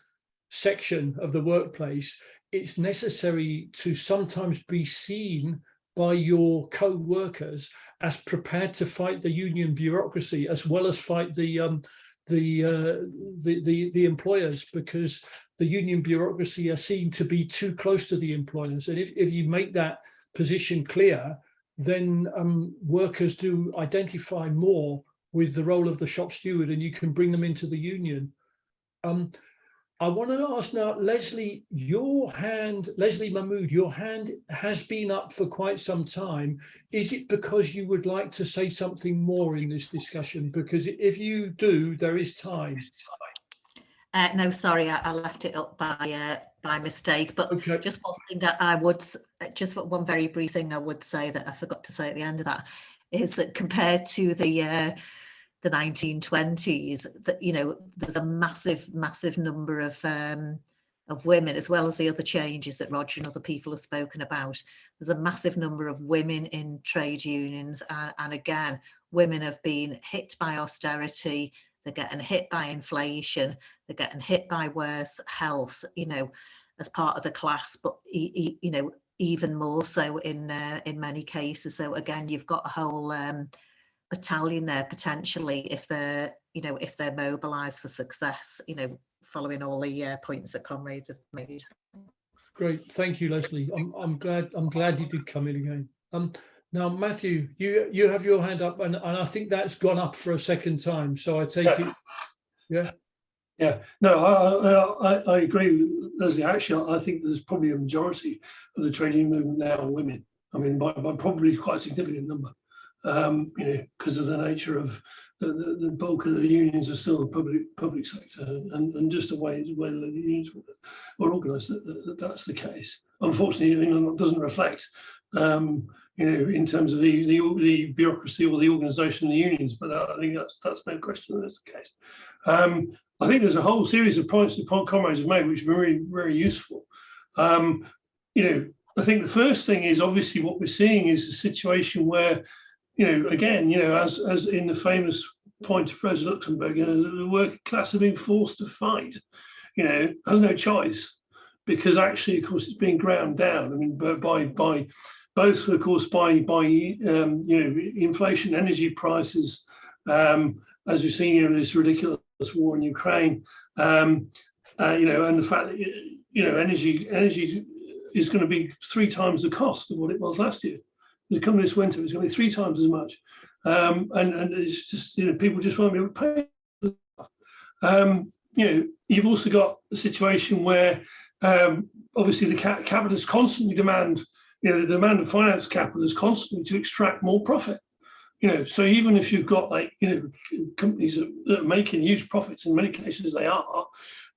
section of the workplace, it's necessary to sometimes be seen by your co-workers as prepared to fight the union bureaucracy as well as fight the employers, because the union bureaucracy are seen to be too close to the employers. And if you make that position clear, then workers do identify more with the role of the shop steward, and you can bring them into the union. I want to ask now, Leslie Mahmood, your hand has been up for quite some time. Is it because you would like to say something more in this discussion? Because if you do, there is time. No, sorry, I left it up by mistake. But okay. Just one thing that I would, just one very brief thing I would say that I forgot to say at the end of that, is that compared to the 1920s, that, you know, there's a massive number of women, as well as the other changes that Roger and other people have spoken about. There's a massive number of women in trade unions, and again, women have been hit by austerity, they're getting hit by inflation, they're getting hit by worse health, you know, as part of the class, but you know, even more so in many cases. So again, you've got a whole battalion there potentially if they're, you know, if they're mobilised for success, you know, following all the points that comrades have made. Great, thank you, Leslie. I'm glad you did come in again. Now, Matthew, you have your hand up, and I think that's gone up for a second time. So I take it, yeah. Yeah, no, I agree with Leslie. Actually, I think there's probably a majority of the trade union movement now are women. I mean, by probably quite a significant number, you know, because of the nature of the bulk of the unions are still the public sector, and just the way the unions are organised, that's the case. Unfortunately, you know, it doesn't reflect, you know, in terms of the bureaucracy or the organisation of the unions, but I think that's no question that's the case. I think there's a whole series of points that comrades have made which have been really very useful. You know, I think the first thing is obviously what we're seeing is a situation where, you know, again, you know, as in the famous point of Rosa Luxemburg, you know, the working class have been forced to fight, you know, has no choice, because actually, of course, it's being ground down. I mean, by both, of course, by you know, inflation, energy prices, as we've seen, you know, this ridiculous war in Ukraine, you know, and the fact that, you know, energy is going to be 3 times the cost of what it was last year. Coming this winter, it's going to be 3 times as much, and it's just, you know, people just won't be able to pay. You know, you've also got a situation where obviously the capitalists constantly demand, you know, the demand of finance capital is constantly to extract more profit. You know, so even if you've got, like, you know, companies that are making huge profits, in many cases they are,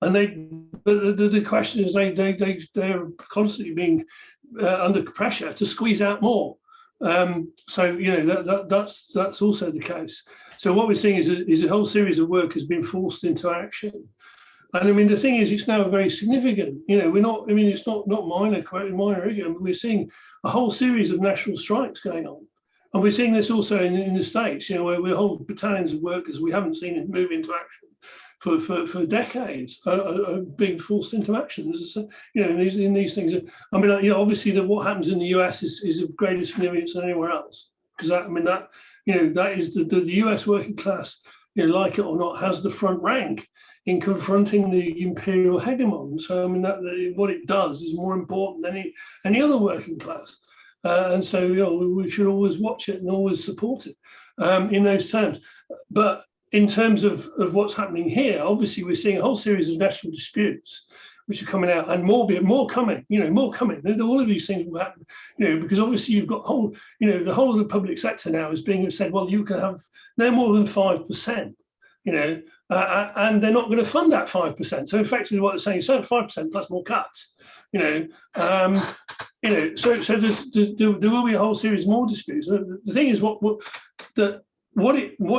and the question is they're constantly being under pressure to squeeze out more. So, you know, that's also the case. So what we're seeing is a whole series of work has been forced into action. And I mean, the thing is, it's now very significant. You know, we're not, I mean, it's not minor, we're seeing a whole series of national strikes going on. And we're seeing this also in the States, you know, where whole battalions of workers we haven't seen it move into action for decades are being forced into action. You know, in these things. I mean, you know, obviously what happens in the US is of greater significance than anywhere else, because I mean, that, you know, that is the US working class, you know, like it or not, has the front rank in confronting the imperial hegemon. So I mean, what it does is more important than any other working class. And so, you know, we should always watch it and always support it in those terms. But in terms of what's happening here, obviously we're seeing a whole series of national disputes which are coming out, and more coming, you know, more coming. All of these things will happen, you know, because obviously you've got you know, the whole of the public sector now is being said, well, you can have no more than 5%, you know, and they're not going to fund that 5%. So effectively what they're saying is 5% plus more cuts, you know. You know, so there will be a whole series of more disputes. The thing is, what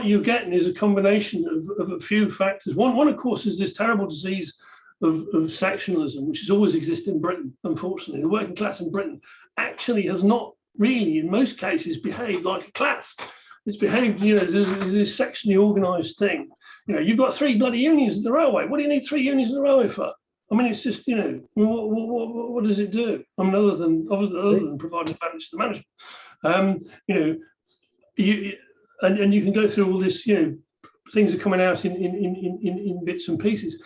you're getting is a combination of a few factors. One, of course, is this terrible disease of sectionalism, which has always existed in Britain. Unfortunately, the working class in Britain actually has not really, in most cases, behaved like a class. It's behaved, you know, there's this sectionally organised thing. You know, you've got 3 bloody unions in the railway. What do you need 3 unions in the railway for? I mean, it's just, you know, what does it do? I mean, other than providing advantage to the management, you know, and you can go through all this, you know, things are coming out in bits and pieces.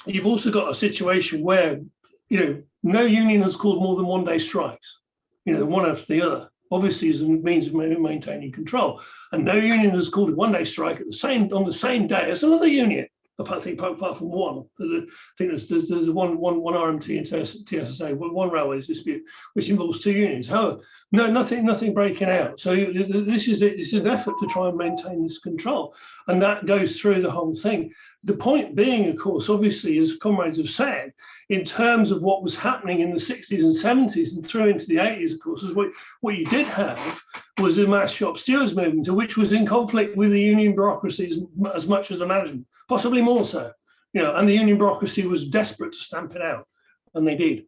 You've also got a situation where, you know, no union has called more than 1-day strikes, you know, one after the other, obviously as a means of maintaining control. And no union has called a 1-day strike on the same day as another union. I think apart from one. I think there's one RMT and TSSA, one railways dispute, which involves 2 unions. However, nothing breaking out. So this is an effort to try and maintain this control, and that goes through the whole thing. The point being, of course, obviously, as comrades have said, in terms of what was happening in the 60s and 70s and through into the 80s, of course, is what you did have was the mass shop stewards movement, which was in conflict with the union bureaucracies as much as the management, possibly more so. you know, and the union bureaucracy was desperate to stamp it out, and they did.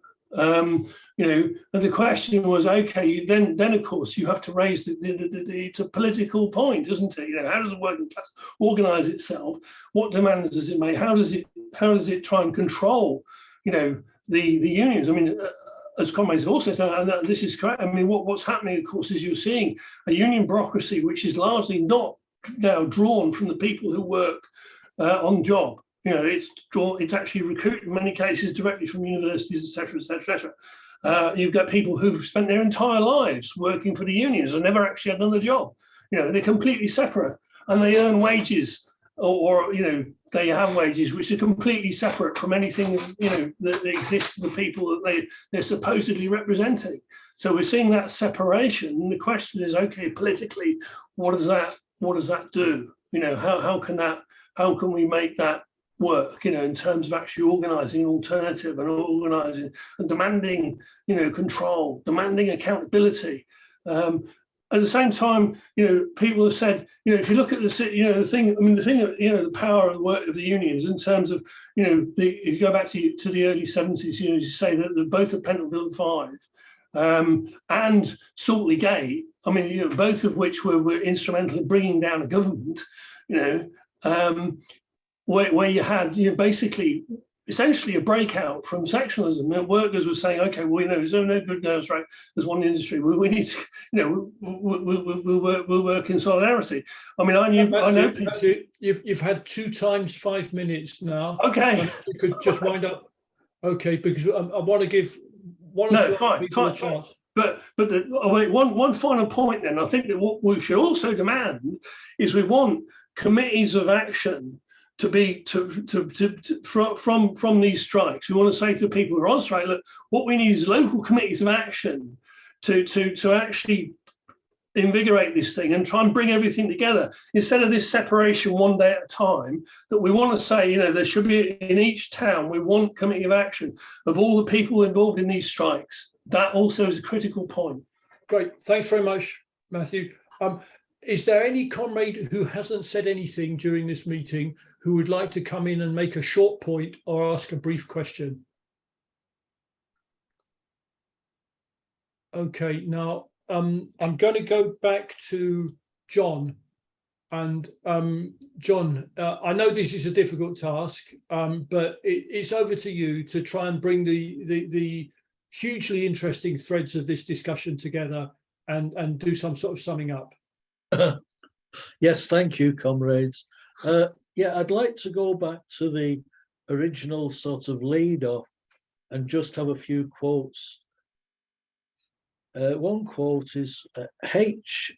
You know, and the question was, okay, then of course you have to raise it's a political point, isn't it? You know, how does the working class organise itself? What demands does it make? How does it try and control, you know, the unions? I mean, as comrades have also done, and this is correct. I mean, what's happening, of course, is you're seeing a union bureaucracy which is largely not now drawn from the people who work on job. You know, it's actually recruited in many cases directly from universities, etc., etc. You've got people who've spent their entire lives working for the unions and never actually had another job. You know, they're completely separate, and they earn wages, or you know, they have wages which are completely separate from anything, you know, that exists for the people that they're supposedly representing. So we're seeing that separation, and the question is, okay, politically, what does that do? You know, how can we make that work, you know, in terms of actually organising an alternative and organising and demanding, you know, control, demanding accountability. At the same time, you know, people have said, you know, if you look at the, you know, the thing, you know, the power and work of the unions in terms of, you know, if you go back to the early 70s, you know, you say that both the Pentonville 5 and Saltley Gate, I mean, you know, both of which were instrumental in bringing down a government, you know, where you had, you know, basically essentially a breakout from sectionalism. And workers were saying, okay, well, you know, there's no good going strike. There's one industry. We need to, you know, we'll work in solidarity. I mean, I know people. Matthew, you've had 2 times 5 minutes now. Okay. You could just wind up. Okay, because I want to give one. No, fine. But one final point then. I think that what we should also demand is we want committees of action to be from these strikes. We want to say to the people who are on strike, look, what we need is local committees of action to actually invigorate this thing and try and bring everything together instead of this separation one day at a time. That we want to say, you know, there should be in each town, we want committee of action of all the people involved in these strikes. That also is a critical point. Great, thanks very much, Matthew. Is there any comrade who hasn't said anything during this meeting who would like to come in and make a short point or ask a brief question? Okay, now I'm going to go back to John. And John, I know this is a difficult task, but it's over to you to try and bring the hugely interesting threads of this discussion together and do some sort of summing up. Yes, thank you, comrades. Yeah, I'd like to go back to the original sort of lead off and just have a few quotes. One quote is J.H.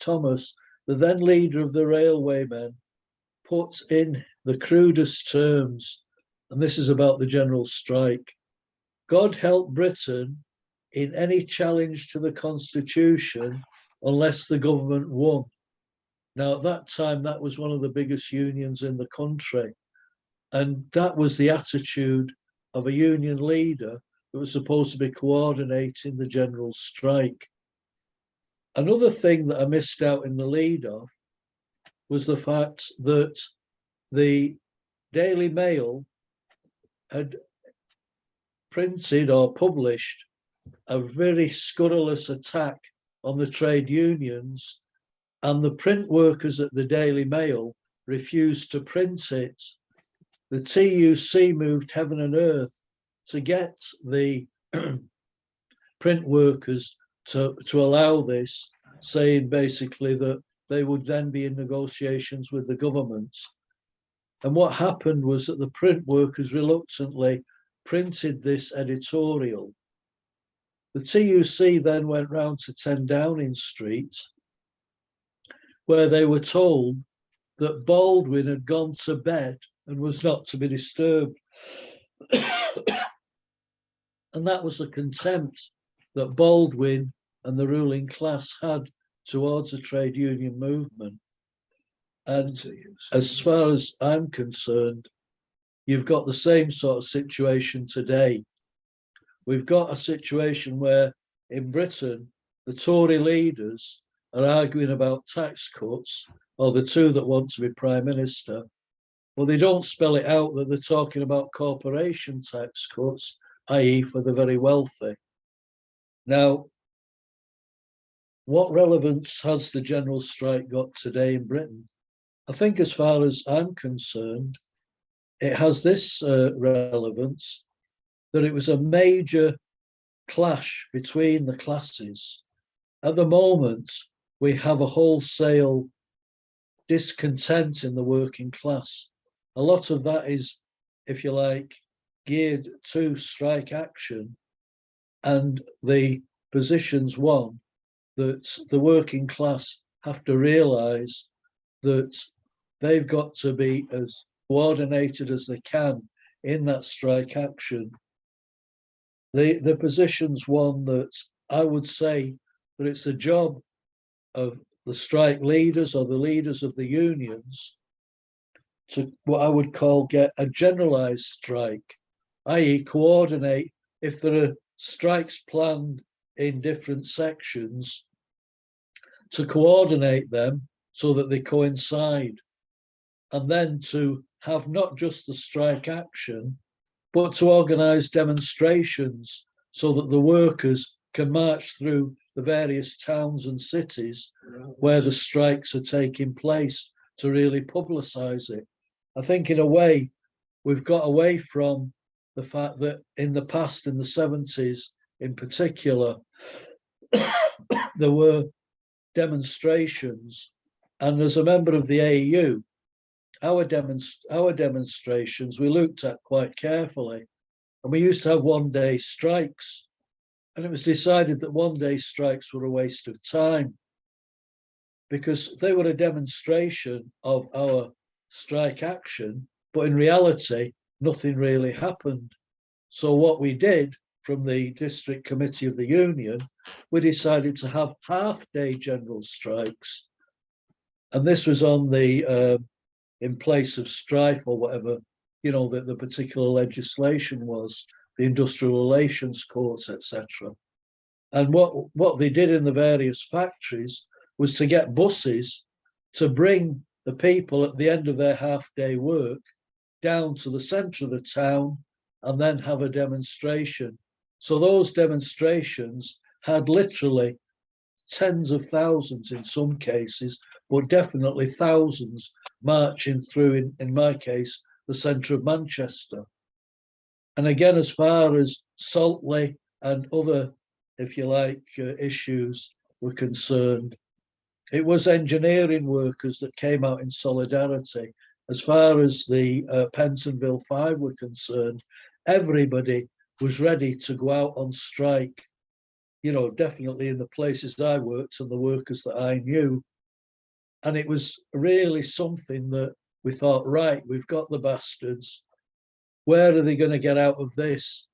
Thomas, the then leader of the railwaymen, puts in the crudest terms, and this is about the general strike. God help Britain in any challenge to the Constitution unless the government won. Now, at that time, that was one of the biggest unions in the country. And that was the attitude of a union leader that was supposed to be coordinating the general strike. Another thing that I missed out in the lead-off was the fact that the Daily Mail had printed or published a very scurrilous attack on the trade unions, and the print workers at the Daily Mail refused to print it. The TUC moved heaven and earth to get the print workers to allow this, saying basically that they would then be in negotiations with the government. And what happened was that the print workers reluctantly printed this editorial. The TUC then went round to 10 Downing Street, where they were told that Baldwin had gone to bed and was not to be disturbed. And that was the contempt that Baldwin and the ruling class had towards the trade union movement. And as far as I'm concerned, you've got the same sort of situation today. We've got a situation where in Britain, the Tory leaders are arguing about tax cuts, or the two that want to be Prime Minister, but they don't spell it out that they're talking about corporation tax cuts, i.e. for the very wealthy. Now, what relevance has the general strike got today in Britain? I think as far as I'm concerned, it has this relevance, that it was a major clash between the classes. At the moment, we have a wholesale discontent in the working class. A lot of that is, if you like, geared to strike action, and the positions one, that the working class have to realise that they've got to be as coordinated as they can in that strike action. The position's one that I would say that it's the job of the strike leaders or the leaders of the unions to, what I would call, get a generalised strike, i.e. coordinate. If there are strikes planned in different sections, to coordinate them so that they coincide, and then to have not just the strike action, but to organise demonstrations so that the workers can march through the various towns and cities where the strikes are taking place to really publicise it. I think in a way, we've got away from the fact that in the past, in the 70s in particular, there were demonstrations. And as a member of the AEU, our demonstrations we looked at quite carefully, and we used to have one-day strikes, and it was decided that one-day strikes were a waste of time because they were a demonstration of our strike action, but in reality nothing really happened. So what we did from the district committee of the union, we decided to have half-day general strikes, and this was on the in place of strife or whatever, you know, that the particular legislation was, the industrial relations courts, etc. And what they did in the various factories was to get buses to bring the people at the end of their half-day work down to the centre of the town and then have a demonstration. So those demonstrations had literally tens of thousands in some cases, but definitely thousands marching through, in my case, the centre of Manchester. And again, as far as Saltley and other, if you like, issues were concerned, it was engineering workers that came out in solidarity. As far as the Pentonville 5 were concerned, everybody was ready to go out on strike, you know, definitely in the places I worked and the workers that I knew. And it was really something that we thought, right, we've got the bastards. Where are they going to get out of this?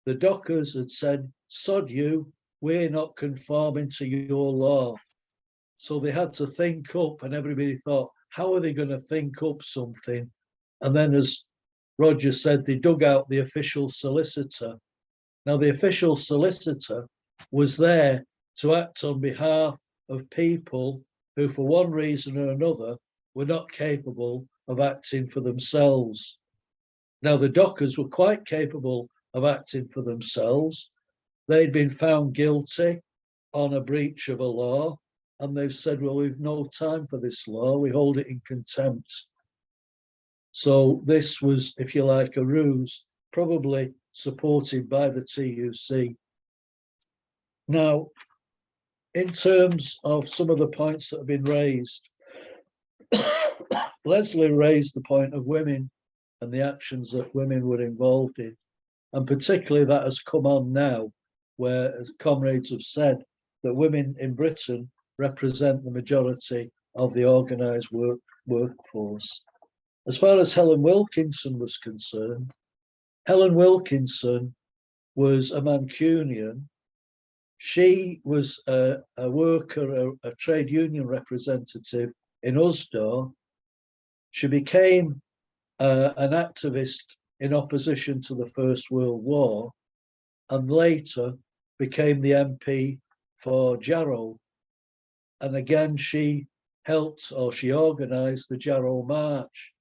The dockers had said, sod you, we're not conforming to your law. So they had to think up, and everybody thought, how are they going to think up something? And then, as Roger said, they dug out the official solicitor. Now, the official solicitor was there to act on behalf of people who, for one reason or another, were not capable of acting for themselves. Now, the dockers were quite capable of acting for themselves. They'd been found guilty on a breach of a law, and they've said, well, we've no time for this law, we hold it in contempt. So this was, if you like, a ruse, probably supported by the TUC. Now, in terms of some of the points that have been raised, Leslie raised the point of women and the actions that women were involved in, and particularly that has come on now, where, as comrades have said, that women in Britain represent the majority of the organised workforce. As far as Helen Wilkinson was concerned, Helen Wilkinson was a Mancunian. She was a worker, a trade union representative in Usdaw. She became an activist in opposition to the First World War, and later became the MP for Jarrow. And again, she helped, or she organised, the Jarrow March.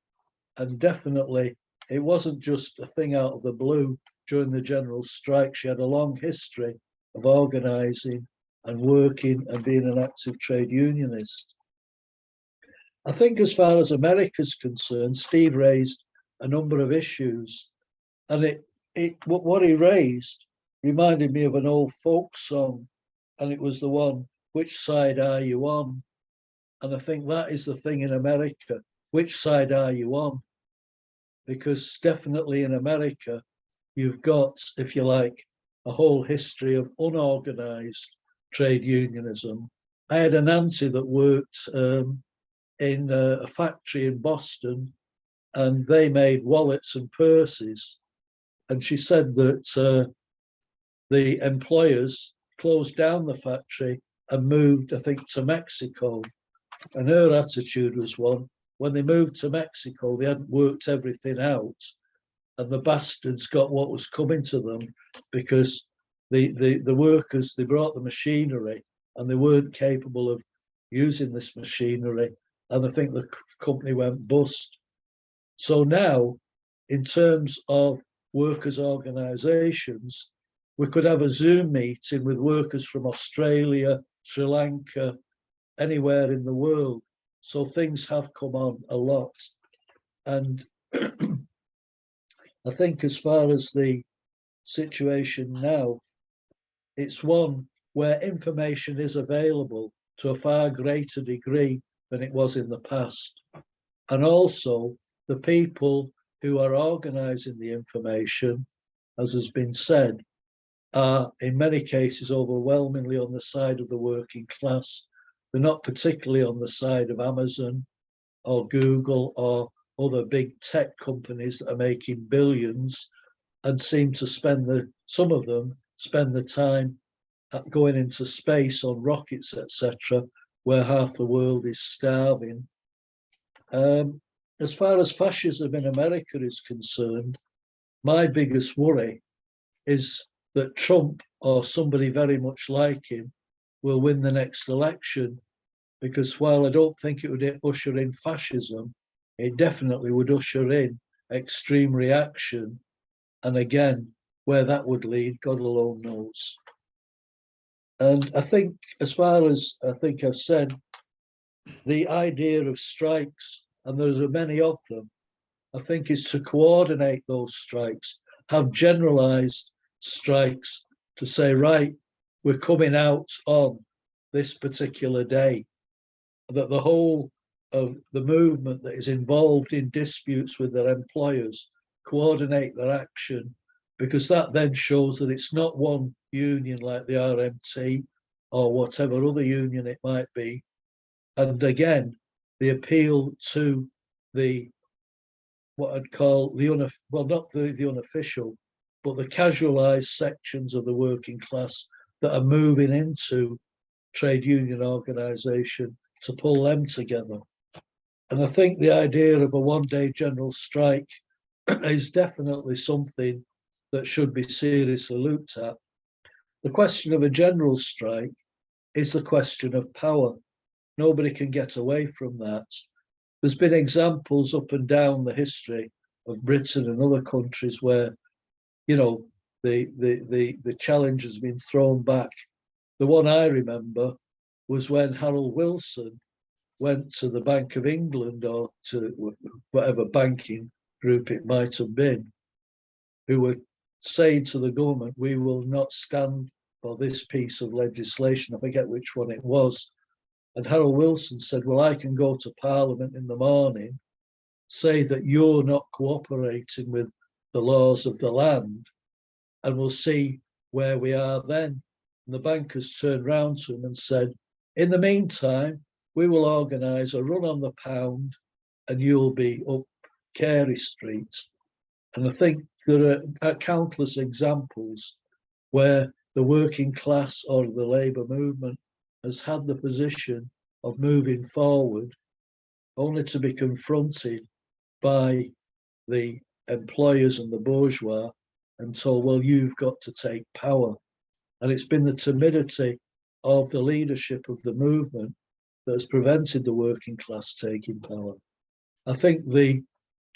And definitely, it wasn't just a thing out of the blue during the general strike. She had a long history of organising and working and being an active trade unionist. I think as far as America's concerned, Steve raised a number of issues, and what he raised reminded me of an old folk song, and it was the one, "Which side are you on?" And I think that is the thing in America. Which side are you on? Because definitely in America, you've got, if you like, a whole history of unorganized trade unionism. I had an auntie that worked in a factory in Boston, and they made wallets and purses. And she said that the employers closed down the factory and moved, I think, to Mexico. And her attitude was one, when they moved to Mexico, they hadn't worked everything out, and the bastards got what was coming to them because the workers, they brought the machinery and they weren't capable of using this machinery. And I think the company went bust. So now, in terms of workers' organisations, we could have a Zoom meeting with workers from Australia, Sri Lanka, anywhere in the world. So things have come on a lot. And I think as far as the situation now, it's one where information is available to a far greater degree than it was in the past. And also the people who are organising the information, as has been said, are in many cases overwhelmingly on the side of the working class. They're not particularly on the side of Amazon or Google or other big tech companies that are making billions and seem to some of them spend the time going into space on rockets, etc., where half the world is starving. As far as fascism in America is concerned, my biggest worry is that Trump or somebody very much like him will win the next election, because while I don't think it would usher in fascism, it definitely would usher in extreme reaction. And again, where that would lead, God alone knows. And I think, as far as I think I've said, the idea of strikes, and there's many of them, I think is to coordinate those strikes, have generalized strikes to say, right, we're coming out on this particular day, that the whole of the movement that is involved in disputes with their employers coordinate their action, because that then shows that it's not one union like the RMT or whatever other union it might be. And again, the appeal to the, what I'd call the, not the unofficial, but the casualized sections of the working class that are moving into trade union organisation to pull them together. And I think the idea of a one-day general strike is definitely something that should be seriously looked at. The question of a general strike is the question of power. Nobody can get away from that. There's been examples up and down the history of Britain and other countries where, you know, the challenge has been thrown back. The one I remember was when Harold Wilson went to the Bank of England, or to whatever banking group it might have been, who were saying to the government, we will not stand for this piece of legislation. I forget which one it was. And Harold Wilson said, well, I can go to Parliament in the morning, say that you're not cooperating with the laws of the land, and we'll see where we are then. And the bankers turned round to him and said, in the meantime, we will organise a run on the pound and you'll be up Carey Street. And I think there are countless examples where the working class or the labour movement has had the position of moving forward, only to be confronted by the employers and the bourgeois and told, well, you've got to take power. And it's been the timidity of the leadership of the movement that has prevented the working class taking power. I think the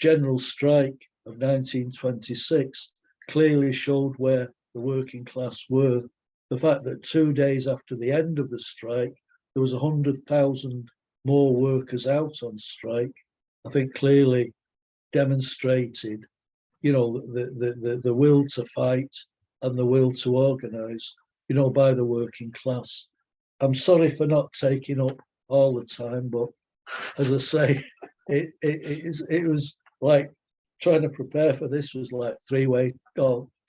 general strike of 1926 clearly showed where the working class were. The fact that 2 days after the end of the strike, there was 100,000 more workers out on strike, I think clearly demonstrated, you know, the will to fight and the will to organise, you know, by the working class. I'm sorry for not taking up all the time, but as I say, it was like trying to prepare for this was like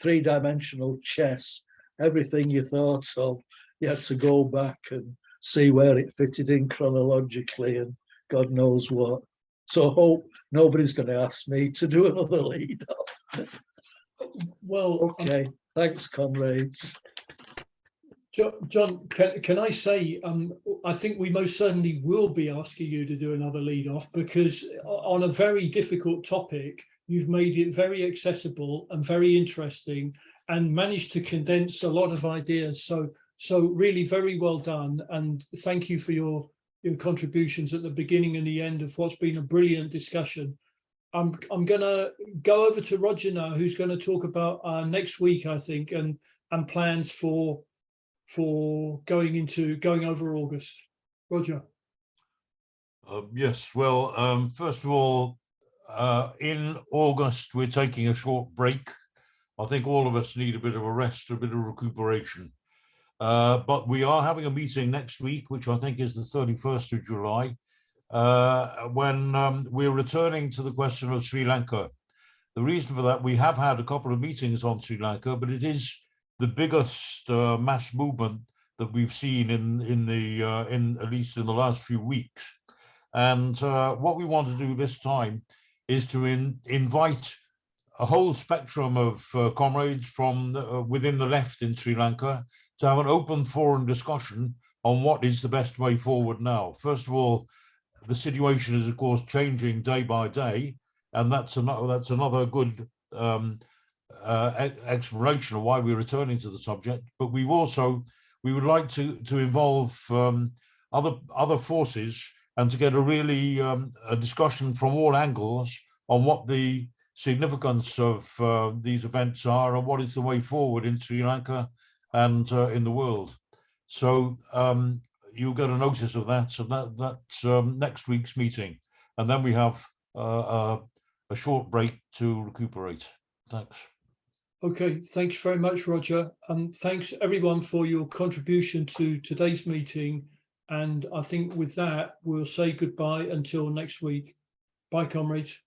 three-dimensional chess. Everything you thought of, you had to go back and see where it fitted in chronologically and God knows what. So I hope nobody's going to ask me to do another lead off. Well, okay, thanks, comrades. John, can I say, I think we most certainly will be asking you to do another lead off, because on a very difficult topic, you've made it very accessible and very interesting and managed to condense a lot of ideas. So really very well done. And thank you for your contributions at the beginning and the end of what's been a brilliant discussion. I'm going to go over to Roger now, who's going to talk about next week, I think, and plans for going over August. Roger. Yes, well, first of all, in August, we're taking a short break. I think all of us need a bit of a rest, a bit of recuperation. But we are having a meeting next week, which I think is the 31st of July, when we're returning to the question of Sri Lanka. The reason for that, we have had a couple of meetings on Sri Lanka, but it is the biggest mass movement that we've seen in at least in the last few weeks. And what we want to do this time is to invite a whole spectrum of comrades from within the left in Sri Lanka to have an open forum discussion on what is the best way forward now. First of all, the situation is, of course, changing day by day, and that's another good explanation of why we're returning to the subject. But we would like to involve other forces and to get a really a discussion from all angles on what the significance of these events are and what is the way forward in Sri Lanka and in the world. So you'll get a notice of that. So that's next week's meeting. And then we have a short break to recuperate. Thanks. Okay, thanks very much, Roger. Thanks everyone for your contribution to today's meeting. And I think with that, we'll say goodbye until next week. Bye, comrades.